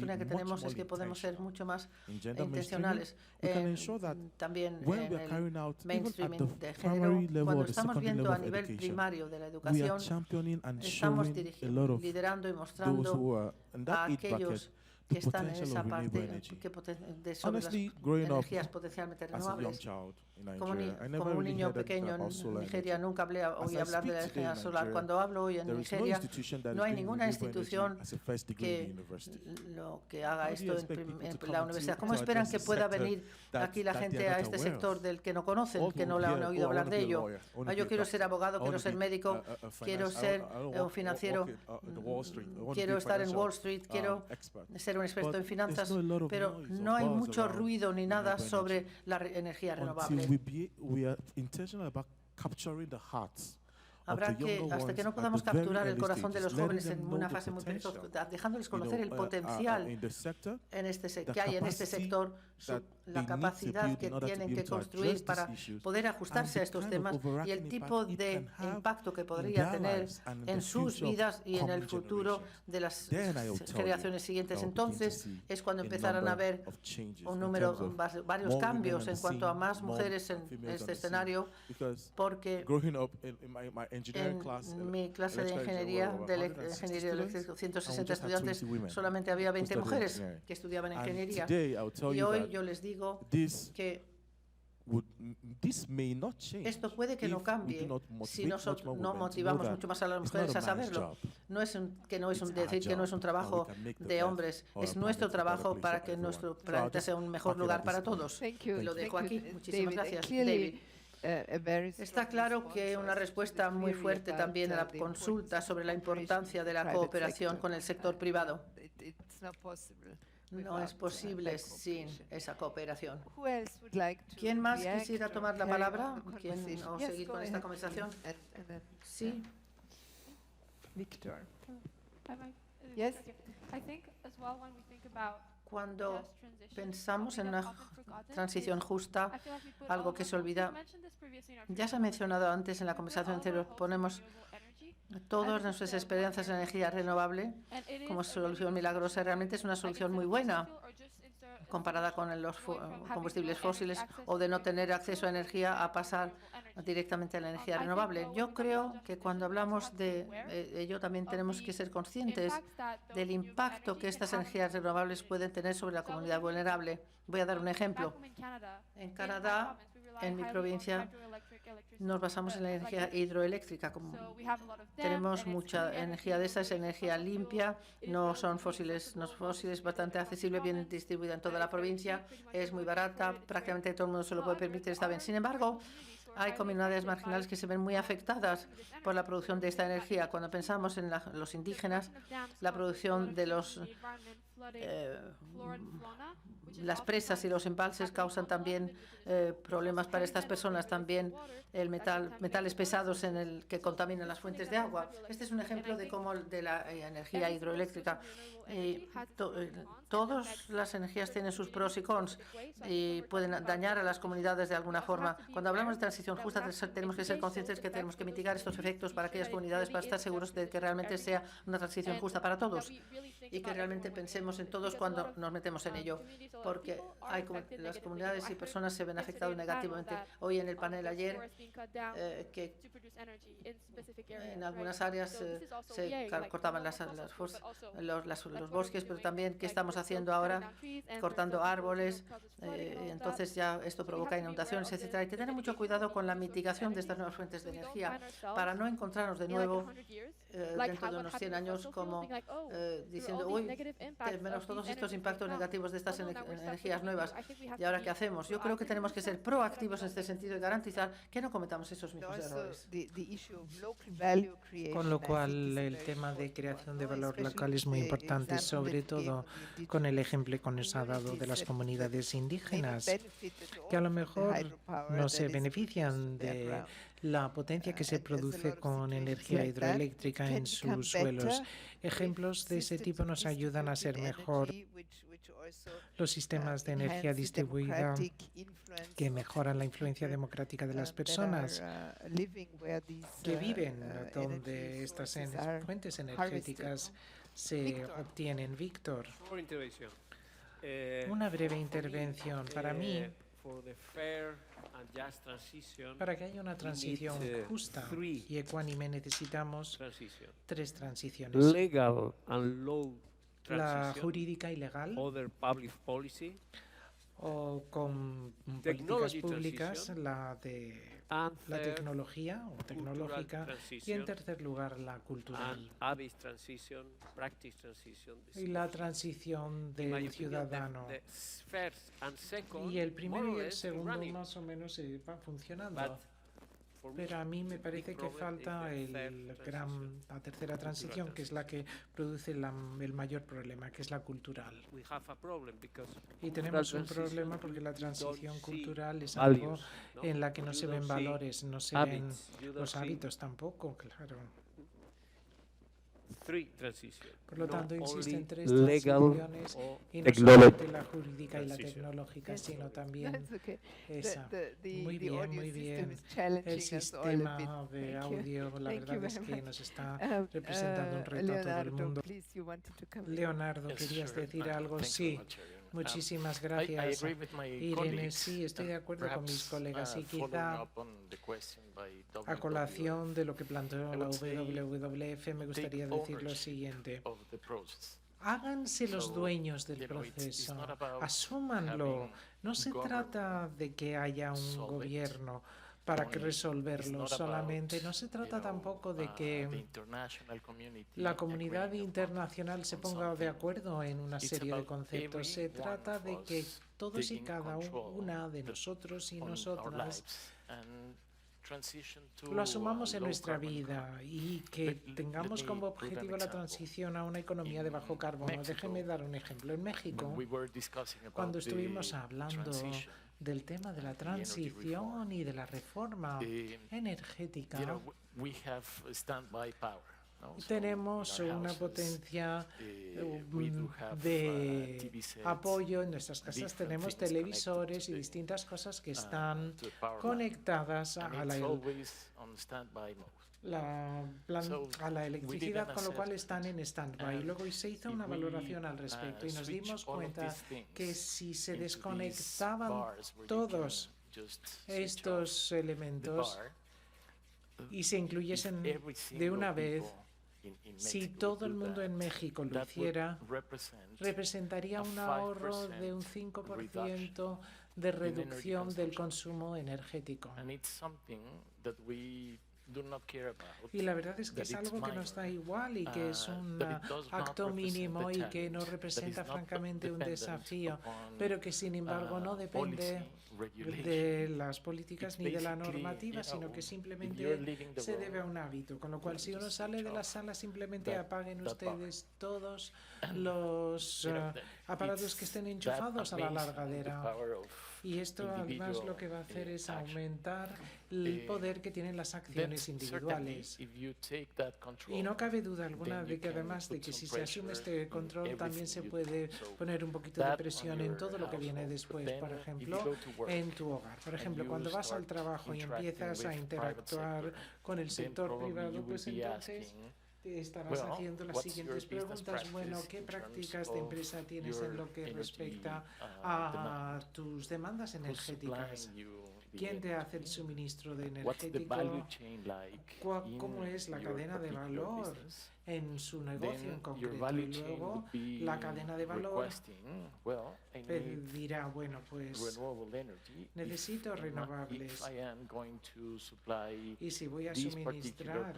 oportunidad que tenemos es que podemos ser mucho más in gender intencionales mainstreaming. We can ensure that también when en we are carrying el out, even at mainstreaming de the género. primary level Cuando or the estamos secondary viendo level a of nivel education, primario de la we are educación, championing and estamos showing a lot of liderando y those mostrando who are in a that age bracket aquellos the que están en potential esa of renewable parte energy. sobre las Honestly, growing up energías potencialmente as a young renovables. child in Como, Nigeria, I never como un really niño heard anything pequeño about en solar Nigeria energy. nunca oí As I hablar de speak la today energía in solar. Nigeria, Cuando hablo hoy en there is no Nigeria, institution that no is hay doing ninguna renewable energy institución as a first degree in the que university. lo que haga How do esto you en, expect people to en come la to- universidad. to ¿Cómo esperan address que a pueda sector venir that- aquí la that gente they are a not este aware sector of? del que no conocen, All que no people le han hear, oído "Oh, I hablar wanna de be a ello? lawyer, I wanna Yo be a quiero ser doctor, abogado, I quiero wanna ser be médico, a quiero finance- ser I wanna un work financiero, at the Wall Street, I wanna quiero be a estar en financial, Wall Street, quiero expert." ser un experto But en finanzas, there's no a lot of pero noise or no hay buzz mucho around ruido ni nada renewable sobre energy la energía until renovable. we are intentional about capturing the hearts Habrá que, hasta que no podamos capturar el corazón de los jóvenes en una fase muy precoz, dejándoles conocer el potencial que hay en este sector, la capacidad que tienen que construir para poder ajustarse a estos temas y el tipo de impacto que podría tener en sus vidas y en el futuro de las generaciones siguientes. Entonces es cuando empezarán a haber varios cambios en cuanto a más mujeres en este escenario, porque en mi clase de ingeniería eléctrica, 160 estudiantes, solamente había 20 mujeres que estudiaban ingeniería. Y hoy yo les digo que esto puede que no cambie si nosotros no motivamos mucho más a las mujeres a saberlo. No es decir que no es un trabajo de hombres, es nuestro trabajo para que nuestro planeta sea un mejor lugar para todos. Y lo dejo aquí. Muchísimas gracias, David. Está claro que una respuesta muy fuerte también a la consulta sobre la importancia de la cooperación con el sector privado. No es posible sin esa cooperación. ¿Quién más quisiera tomar la palabra? ¿Quién o seguir con esta conversación? Sí. Victor. Yes. Cuando pensamos en una transición justa, algo que se olvida, ya se ha mencionado antes en la conversación anterior, ponemos todas nuestras esperanzas en energía renovable como solución milagrosa. Realmente es una solución muy buena comparada con los combustibles fósiles, o de no tener acceso a energía a pasar directamente a la energía renovable. Yo creo que cuando hablamos de ello también tenemos que ser conscientes del impacto que estas energías renovables pueden tener sobre la comunidad vulnerable. Voy a dar un ejemplo. En Canadá, en mi provincia, nos basamos en la energía hidroeléctrica. Tenemos mucha energía de esa, es energía limpia, no son fósiles, bastante accesible, bien distribuida en toda la provincia, es muy barata, prácticamente todo el mundo se lo puede permitir, está bien. Sin embargo, hay comunidades marginales que se ven muy afectadas por la producción de esta energía. Cuando pensamos en los indígenas, la producción de las presas y los embalses causan también problemas para estas personas. También metales pesados que contaminan las fuentes de agua. Este es un ejemplo de la energía hidroeléctrica. Todas las energías tienen sus pros y cons y pueden dañar a las comunidades de alguna forma. Cuando hablamos de transición justa, tenemos que ser conscientes que tenemos que mitigar estos efectos para aquellas comunidades, para estar seguros de que realmente sea una transición justa para todos y que realmente pensemos en todos cuando nos metemos en ello, porque las comunidades y personas se ven afectadas negativamente. Hoy en el panel ayer, que en algunas áreas se cortaban los bosques, pero también qué estamos haciendo ahora, cortando árboles, entonces ya esto provoca inundaciones, etcétera. Hay que tener mucho cuidado con la mitigación de estas nuevas fuentes de energía para no encontrarnos de nuevo dentro de unos 100 años como diciendo, uy, tenemos todos estos impactos negativos de estas energías nuevas. ¿Y ahora qué hacemos? Yo creo que tenemos que ser proactivos en este sentido y garantizar que no cometamos esos mismos errores. Con lo cual, el tema de creación de valor local es muy importante, sobre todo con el ejemplo que nos ha dado de las comunidades indígenas, que a lo mejor no se benefician de la potencia que se produce con energía hidroeléctrica en sus suelos. Ejemplos de ese tipo nos ayudan a ser mejor los sistemas de energía distribuida que mejoran la influencia democrática de las personas que viven donde estas fuentes energéticas se obtienen. Víctor, una breve intervención. Para mí, para que haya una transición justa y ecuánime necesitamos tres transiciones: la jurídica y legal, o con políticas públicas, la de la tecnología o tecnológica, y en tercer lugar la cultural y la transición del ciudadano. Y el primero y el segundo más o menos van funcionando. Pero a mí me parece que falta la tercera transición, que es la que produce el mayor problema, que es la cultural. Y tenemos un problema porque la transición cultural es algo en la que no se ven valores, no se ven los hábitos tampoco, claro. Por lo tanto, insisten tres transiciones y no solamente la jurídica y la tecnológica, sino también esa. Muy bien, muy bien. El sistema de audio, la verdad es que nos está representando un reto a todo el mundo. Leonardo, ¿querías decir algo? Sí. Muchísimas gracias, Irene. Sí, estoy de acuerdo con mis colegas y quizá a colación de lo que planteó la WWF me gustaría decir lo siguiente. Háganse los dueños del proceso, asúmanlo. No se trata de que haya un gobierno para resolverlo solamente. No se trata tampoco de que la comunidad internacional se ponga de acuerdo en una serie de conceptos. Se trata de que todos y cada una de nosotros y nosotras lo asumamos en nuestra vida y que tengamos como objetivo la transición a una economía de bajo carbono. Déjeme dar un ejemplo. En México, cuando estuvimos hablando del tema de la transición y de la reforma energética, tenemos una potencia de apoyo en nuestras casas. Tenemos televisores y distintas cosas que están conectadas a la electricidad, con lo cual están en stand-by. Luego se hizo una valoración al respecto y nos dimos cuenta que si se desconectaban todos estos elementos y se incluyesen de una vez, si todo el mundo en México lo hiciera, representaría un ahorro de un 5% de reducción del consumo energético. Y la verdad es que es algo que nos da igual y que es un acto mínimo y que no representa francamente un desafío, pero que sin embargo no depende de las políticas ni de la normativa, sino que simplemente se debe a un hábito. Con lo cual, si uno sale de la sala, simplemente apaguen ustedes todos los aparatos que estén enchufados a la largadera. Y esto además lo que va a hacer es aumentar el poder que tienen las acciones individuales. Y no cabe duda alguna de que además de que si se asume este control también se puede poner un poquito de presión en todo lo que viene después. Por ejemplo, en tu hogar. Por ejemplo, cuando vas al trabajo y empiezas a interactuar con el sector privado, pues entonces te estarás haciendo las siguientes preguntas. Bueno, ¿qué prácticas de empresa tienes en lo que respecta a tus demandas energéticas? ¿Quién te hace el suministro de energético? ¿Cómo es la cadena de valor en su negocio en concreto? Y luego la cadena de valor dirá, bueno, pues necesito renovables. Y si voy a suministrar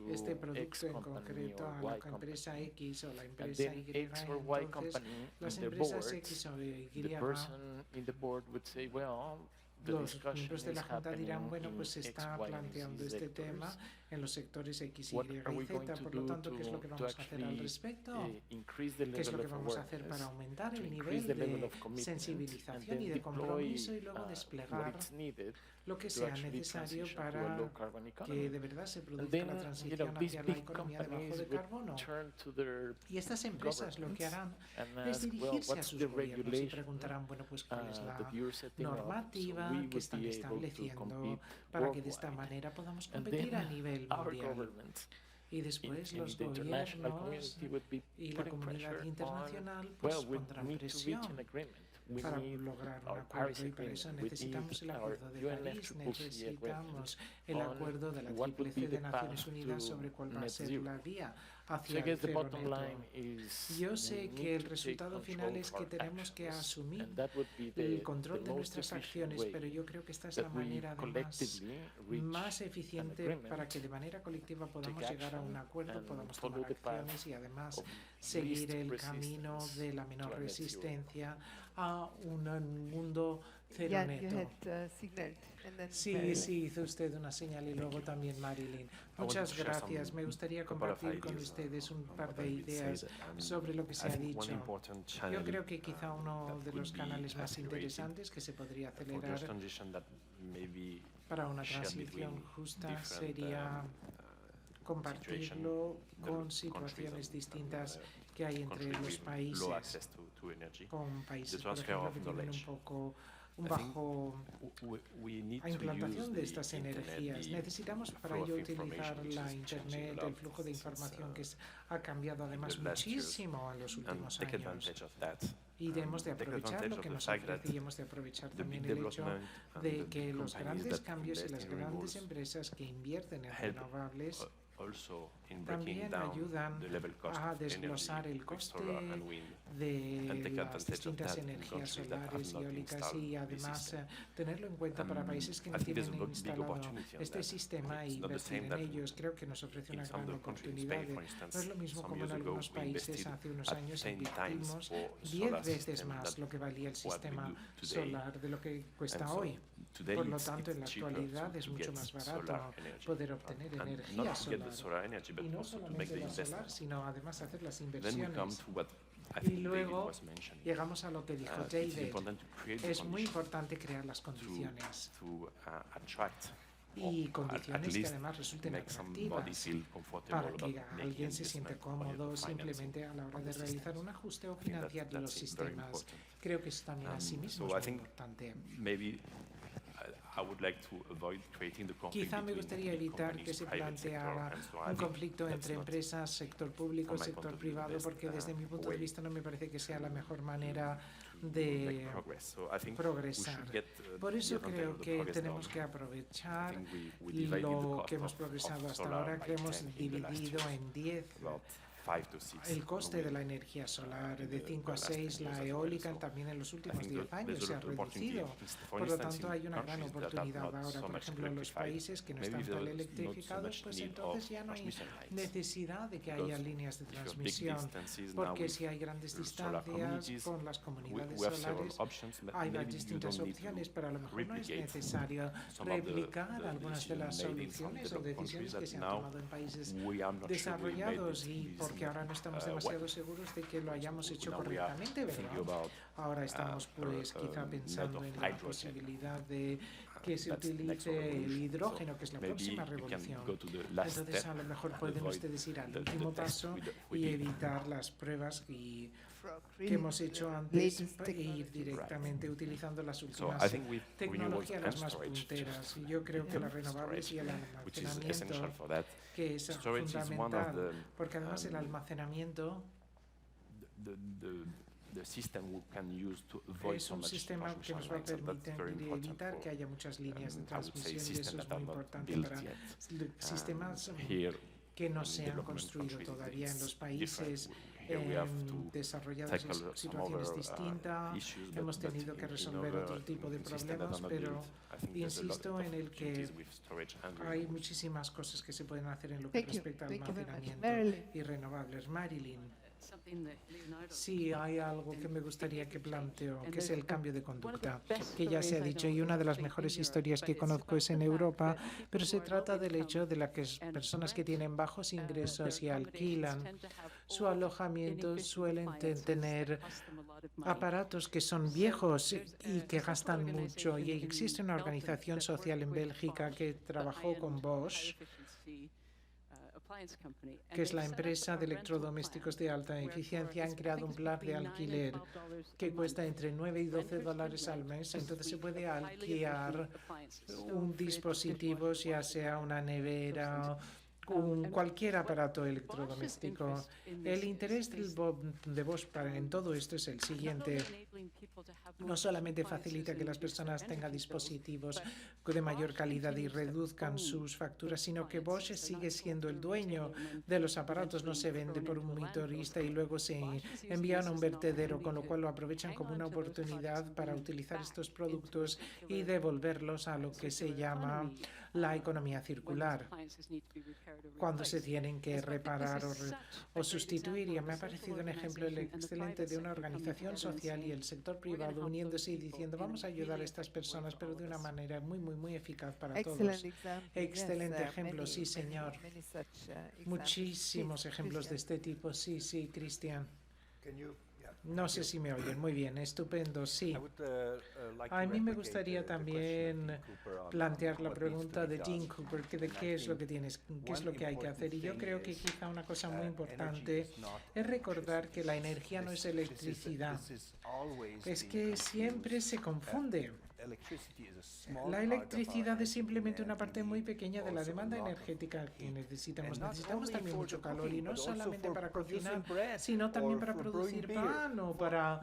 este producto en concreto a la empresa X o la empresa Y, entonces las empresas X o Y, los miembros de la Junta dirán, bueno, pues se está planteando este tema en los sectores X, Y y Z, por lo tanto, ¿qué es lo que vamos a hacer al respecto? ¿Qué es lo que vamos a hacer para aumentar el nivel de sensibilización y de compromiso y luego desplegar lo que sea necesario para que de verdad se produzca la transición hacia la economía de bajo de carbono? Y estas empresas lo que harán es dirigirse a sus gobiernos y preguntarán, bueno, pues cuál es la normativa que están estableciendo para que de esta manera podamos competir a nivel mundial. Y después los gobiernos y la comunidad internacional pues pondrán presión para lograr un acuerdo, y para eso necesitamos el Acuerdo de París, necesitamos el acuerdo de la Tríplice de Naciones Unidas sobre cuál va a ser la vía hacia el cero neto. Yo sé que el resultado final es que tenemos que asumir el control de nuestras acciones, pero yo creo que esta es la manera más eficiente para que de manera colectiva podamos llegar a un acuerdo podamos tomar acciones y además seguir el camino de la menor resistencia a un mundo cero neto. Sí, hizo usted una señal y luego también Marilyn. Muchas gracias. Me gustaría compartir con ustedes un par de ideas sobre lo que se ha dicho. Yo creo que quizá uno de los canales más interesantes que se podría acelerar para una transición justa sería compartirlo con situaciones distintas que hay entre los países, con países, por ejemplo, que tienen un poco un bajo implantación de estas energías. Necesitamos para ello utilizar la Internet, el flujo de información que ha cambiado además muchísimo en los últimos años. Y debemos de aprovechar lo que nos ofrece y hemos de aprovechar también el hecho de que los grandes cambios y las grandes empresas que invierten en renovables también ayudan a desglosar el coste de las distintas energías solares y eólicas y además tenerlo en cuenta para países que no tienen instalado este sistema e invertir en ellos. Creo que nos ofrece una gran oportunidad. No es lo mismo como en algunos países hace unos años invertimos 10 veces más lo que valía el sistema solar de lo que cuesta hoy. Por lo tanto, en la actualidad es mucho más barato poder obtener energía solar. Y no solamente la solar, sino además hacer las inversiones. Y luego llegamos a lo que dijo David. Es muy importante crear las condiciones. Y condiciones que además resulten atractivas para que alguien se siente cómodo simplemente a la hora de realizar un ajuste o financiar los sistemas. Creo que eso también a sí mismo es muy importante. Quizá me gustaría evitar que se planteara un conflicto entre empresas, sector público, sector privado, porque desde mi punto de vista no me parece que sea la mejor manera de progresar. Por eso creo que tenemos que aprovechar lo que hemos progresado hasta ahora, que hemos dividido en 10 el coste de la energía solar, de 5 a 6, la eólica también en los últimos 10 años se ha reducido. Por lo tanto, hay una gran oportunidad ahora. Por ejemplo, en los países que no están tan electrificados, pues entonces ya no hay necesidad de que haya líneas de transmisión, porque si hay grandes distancias con las comunidades solares, hay las distintas opciones, pero a lo mejor no es necesario replicar algunas de las soluciones o decisiones que se han tomado en países desarrollados y porque ahora no estamos demasiado seguros de que lo hayamos hecho correctamente, ¿verdad? Ahora estamos pues quizá pensando en la posibilidad de que se utilice el hidrógeno, que es la próxima revolución. Entonces a lo mejor pueden ustedes ir al último paso y evitar las pruebas que hemos hecho antes e ir directamente utilizando las últimas tecnologías, las más punteras. Y yo creo que las renovables y el almacenamiento, que es fundamental, porque además el almacenamiento es un sistema que nos va a permitir evitar que haya muchas líneas de transmisión y eso es muy importante para sistemas que no se han construido todavía en los países desarrollados en situaciones distintas. Hemos tenido que resolver otro tipo de problemas, pero insisto en el que hay muchísimas cosas que se pueden hacer en lo que respecta al almacenamiento y renovables. Marilyn. Sí, hay algo que me gustaría que planteo, que es el cambio de conducta, que ya se ha dicho, y una de las mejores historias que conozco es en Europa, pero se trata del hecho de las personas que tienen bajos ingresos y alquilan su alojamiento suelen tener aparatos que son viejos y que gastan mucho. Y existe una organización social en Bélgica que trabajó con Bosch, que es la empresa de electrodomésticos de alta eficiencia. Han creado un plan de alquiler que cuesta entre 9 y 12 dólares al mes. Entonces se puede alquilar un dispositivo, ya sea una nevera, cualquier aparato electrodoméstico. El interés de Bosch en todo esto es el siguiente. No solamente facilita que las personas tengan dispositivos de mayor calidad y reduzcan sus facturas, sino que Bosch sigue siendo el dueño de los aparatos. No se vende por un minorista y luego se envían a un vertedero, con lo cual lo aprovechan como una oportunidad para utilizar estos productos y devolverlos a lo que se llama la economía circular, cuando se tienen que reparar o sustituir. Y me ha parecido un ejemplo excelente de una organización social y el sector privado uniéndose y diciendo vamos a ayudar a estas personas, pero de una manera muy eficaz para todos. Excelente ejemplo, sí, señor. Muchísimos ejemplos de este tipo. Sí, Cristian. No sé si me oyen. Muy bien, estupendo, sí. A mí me gustaría también plantear la pregunta de Dean Cooper, que de qué es lo que tienes, qué es lo que hay que hacer. Y yo creo que quizá una cosa muy importante es recordar que la energía no es electricidad. Es que siempre se confunde. La electricidad es simplemente una parte muy pequeña de la demanda energética que necesitamos. Necesitamos también mucho calor y no solamente para cocinar, sino también para producir pan o para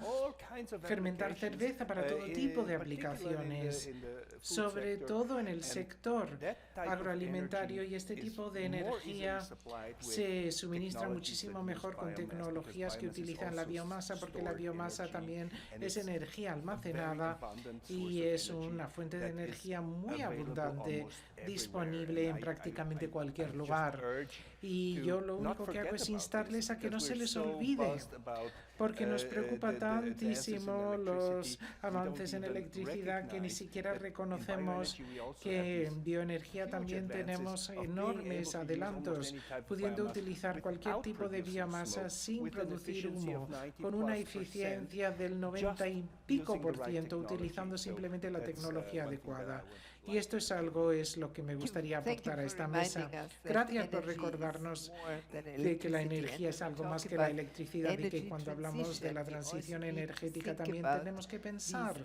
fermentar cerveza, para todo tipo de aplicaciones, sobre todo en el sector agroalimentario. Y este tipo de energía se suministra muchísimo mejor con tecnologías que utilizan la biomasa, porque la biomasa también es energía almacenada y es una fuente de energía muy abundante, disponible en prácticamente cualquier lugar. Y yo lo único que hago es instarles a que no se les olvide, porque nos preocupa tantísimo los avances en electricidad que ni siquiera reconocemos que en bioenergía también tenemos enormes adelantos, pudiendo utilizar cualquier tipo de biomasa sin producir humo, con una eficiencia del 90 y pico %, utilizando simplemente la tecnología adecuada. Y esto es lo que me gustaría aportar a esta mesa. Gracias por recordarnos de que la energía es algo más que la electricidad y que cuando hablamos de la transición energética también tenemos que pensar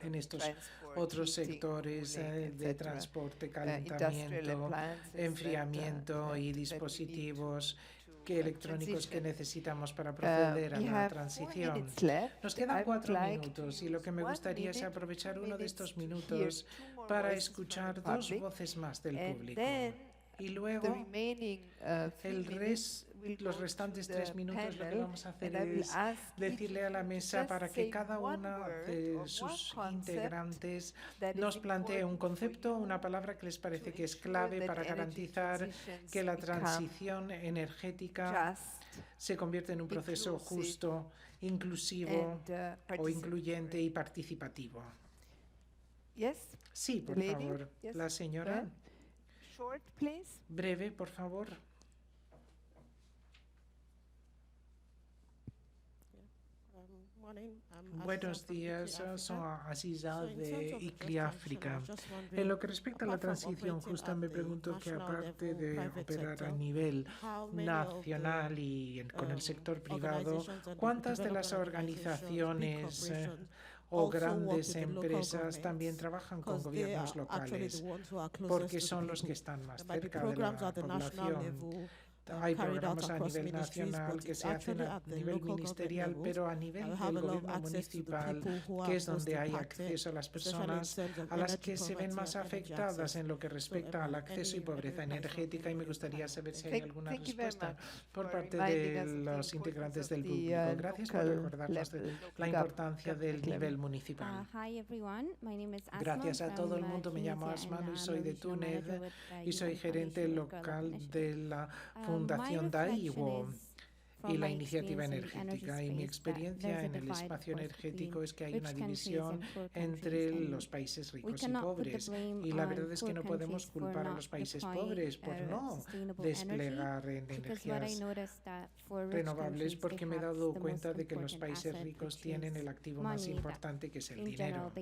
en estos otros sectores de transporte, calentamiento, enfriamiento y dispositivos electrónicos que necesitamos para proceder a la transición. Nos quedan 4 minutos y lo que me gustaría es aprovechar uno de estos minutos para escuchar 2 voces más del público. Y luego, los restantes 3 minutos, lo que vamos a hacer es decirle a la mesa para que cada una de sus integrantes nos plantee un concepto, una palabra que les parece que es clave para garantizar que la transición energética se convierte en un proceso justo, inclusivo o incluyente y participativo. Sí, por favor. La señora. Breve, por favor. Buenos días, soy Aziza de ICLI África. En lo que respecta a la transición justa, me pregunto que aparte de operar a nivel nacional y con el sector privado, ¿cuántas de las organizaciones o grandes empresas también trabajan con gobiernos locales? Porque son los que están más cerca de la población. Hay programas a nivel nacional que se hacen a nivel ministerial, pero a nivel del gobierno municipal, que es donde hay acceso a las personas a las que se ven más afectadas en lo que respecta al acceso y pobreza energética. Y me gustaría saber si hay alguna respuesta por parte de los integrantes del público. Gracias por recordarnos la importancia del nivel municipal. Gracias a todo el mundo. Me llamo Asmanu y soy de Túnez y soy gerente local de la Fundación Daiwo y la iniciativa energética. Y mi experiencia en el espacio energético es que hay una división entre los países ricos y pobres. Y la verdad es que no podemos culpar a los países pobres por no desplegar energías renovables, porque me he dado cuenta de que los países ricos tienen el activo más importante, que es el dinero,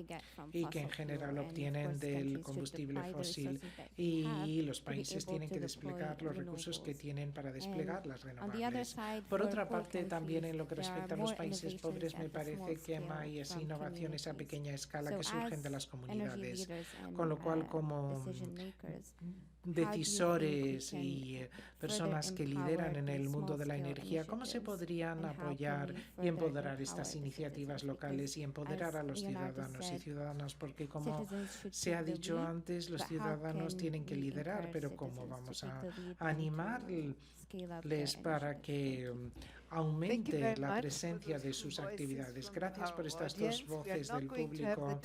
y que en general obtienen del combustible fósil, y los países tienen que desplegar los recursos que tienen para desplegar las renovables. Por otra parte, también en lo que respecta a los países pobres, me parece que hay innovaciones a pequeña escala que surgen de las comunidades, con lo cual como decisores y personas que lideran en el mundo de la energía, ¿cómo se podrían apoyar y empoderar estas iniciativas locales y empoderar a los ciudadanos y ciudadanas? Porque como se ha dicho antes, los ciudadanos tienen que liderar, pero ¿cómo vamos a animarles para que aumente la presencia de sus actividades. Gracias por estas dos voces del público.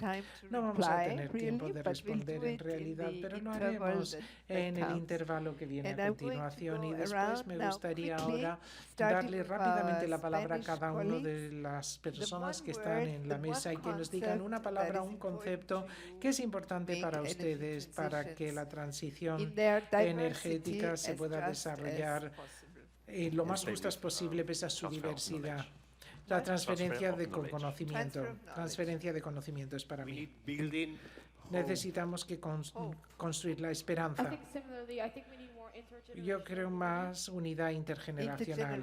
No vamos a tener tiempo de responder en realidad, pero lo haremos en el intervalo que viene a continuación. Y después me gustaría ahora darle rápidamente la palabra a cada uno de las personas que están en la mesa y que nos digan una palabra, un concepto que es importante para ustedes para que la transición energética se pueda desarrollar lo más justas posible pese a su diversidad. La transferencia de conocimiento. Transferencia de conocimiento es para mí. Necesitamos que construir la esperanza. Yo creo más unidad intergeneracional.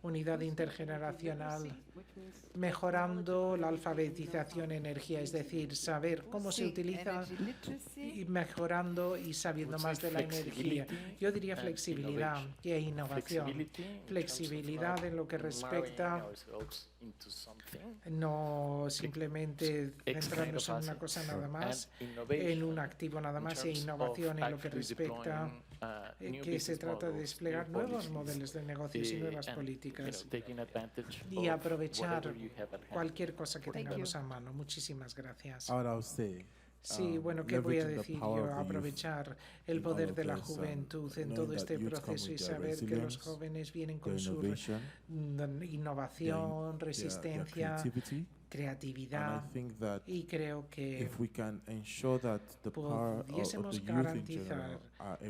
Unidad intergeneracional, mejorando la alfabetización en energía, es decir, saber cómo se utiliza y mejorando y sabiendo más de la energía. Yo diría flexibilidad e innovación. Flexibilidad en lo que respecta no simplemente centrarnos en una cosa nada más, en un activo nada más, e innovación en lo que respecta que se trata de desplegar nuevos modelos de negocios y nuevas políticas y aprovechar cualquier cosa que tengamos a mano. Muchísimas gracias. Ahora usted. Sí, bueno, ¿qué voy a decir yo? Aprovechar el poder de la juventud en todo este proceso y saber que los jóvenes vienen con su innovación, resistencia, creatividad, y creo que pudiésemos garantizar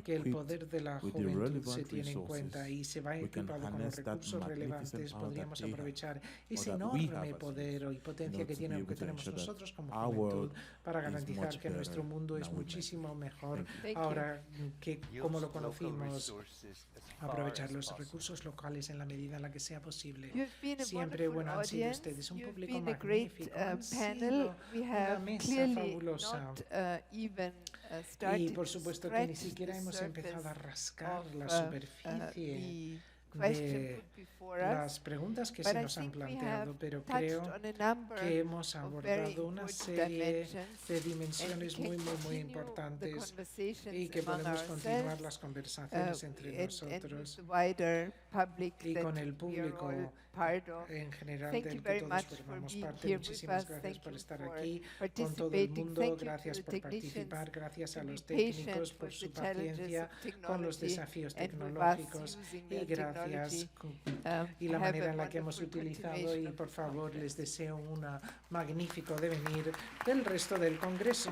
que el poder de la juventud se tiene en cuenta y se va equipado con los recursos relevantes, podríamos aprovechar ese enorme poder y potencia que tenemos nosotros como juventud para garantizar que nuestro mundo es muchísimo mejor ahora que como lo conocimos, aprovechar los recursos locales en la medida en la que sea posible. Siempre, bueno, han sido ustedes un público magnífico, han sido una mesa fabulosa. Y por supuesto que ni siquiera hemos empezado a rascar la superficie de las preguntas que se nos han planteado, pero creo que hemos abordado una serie de dimensiones muy importantes y que podemos continuar las conversaciones entre nosotros y con el público en general del que todos formamos parte. Muchísimas gracias por estar aquí con todo el mundo, gracias por participar, gracias a los técnicos por su paciencia con los desafíos tecnológicos y gracias y la manera en la que hemos utilizado, y por favor les deseo un magnífico devenir del resto del Congreso.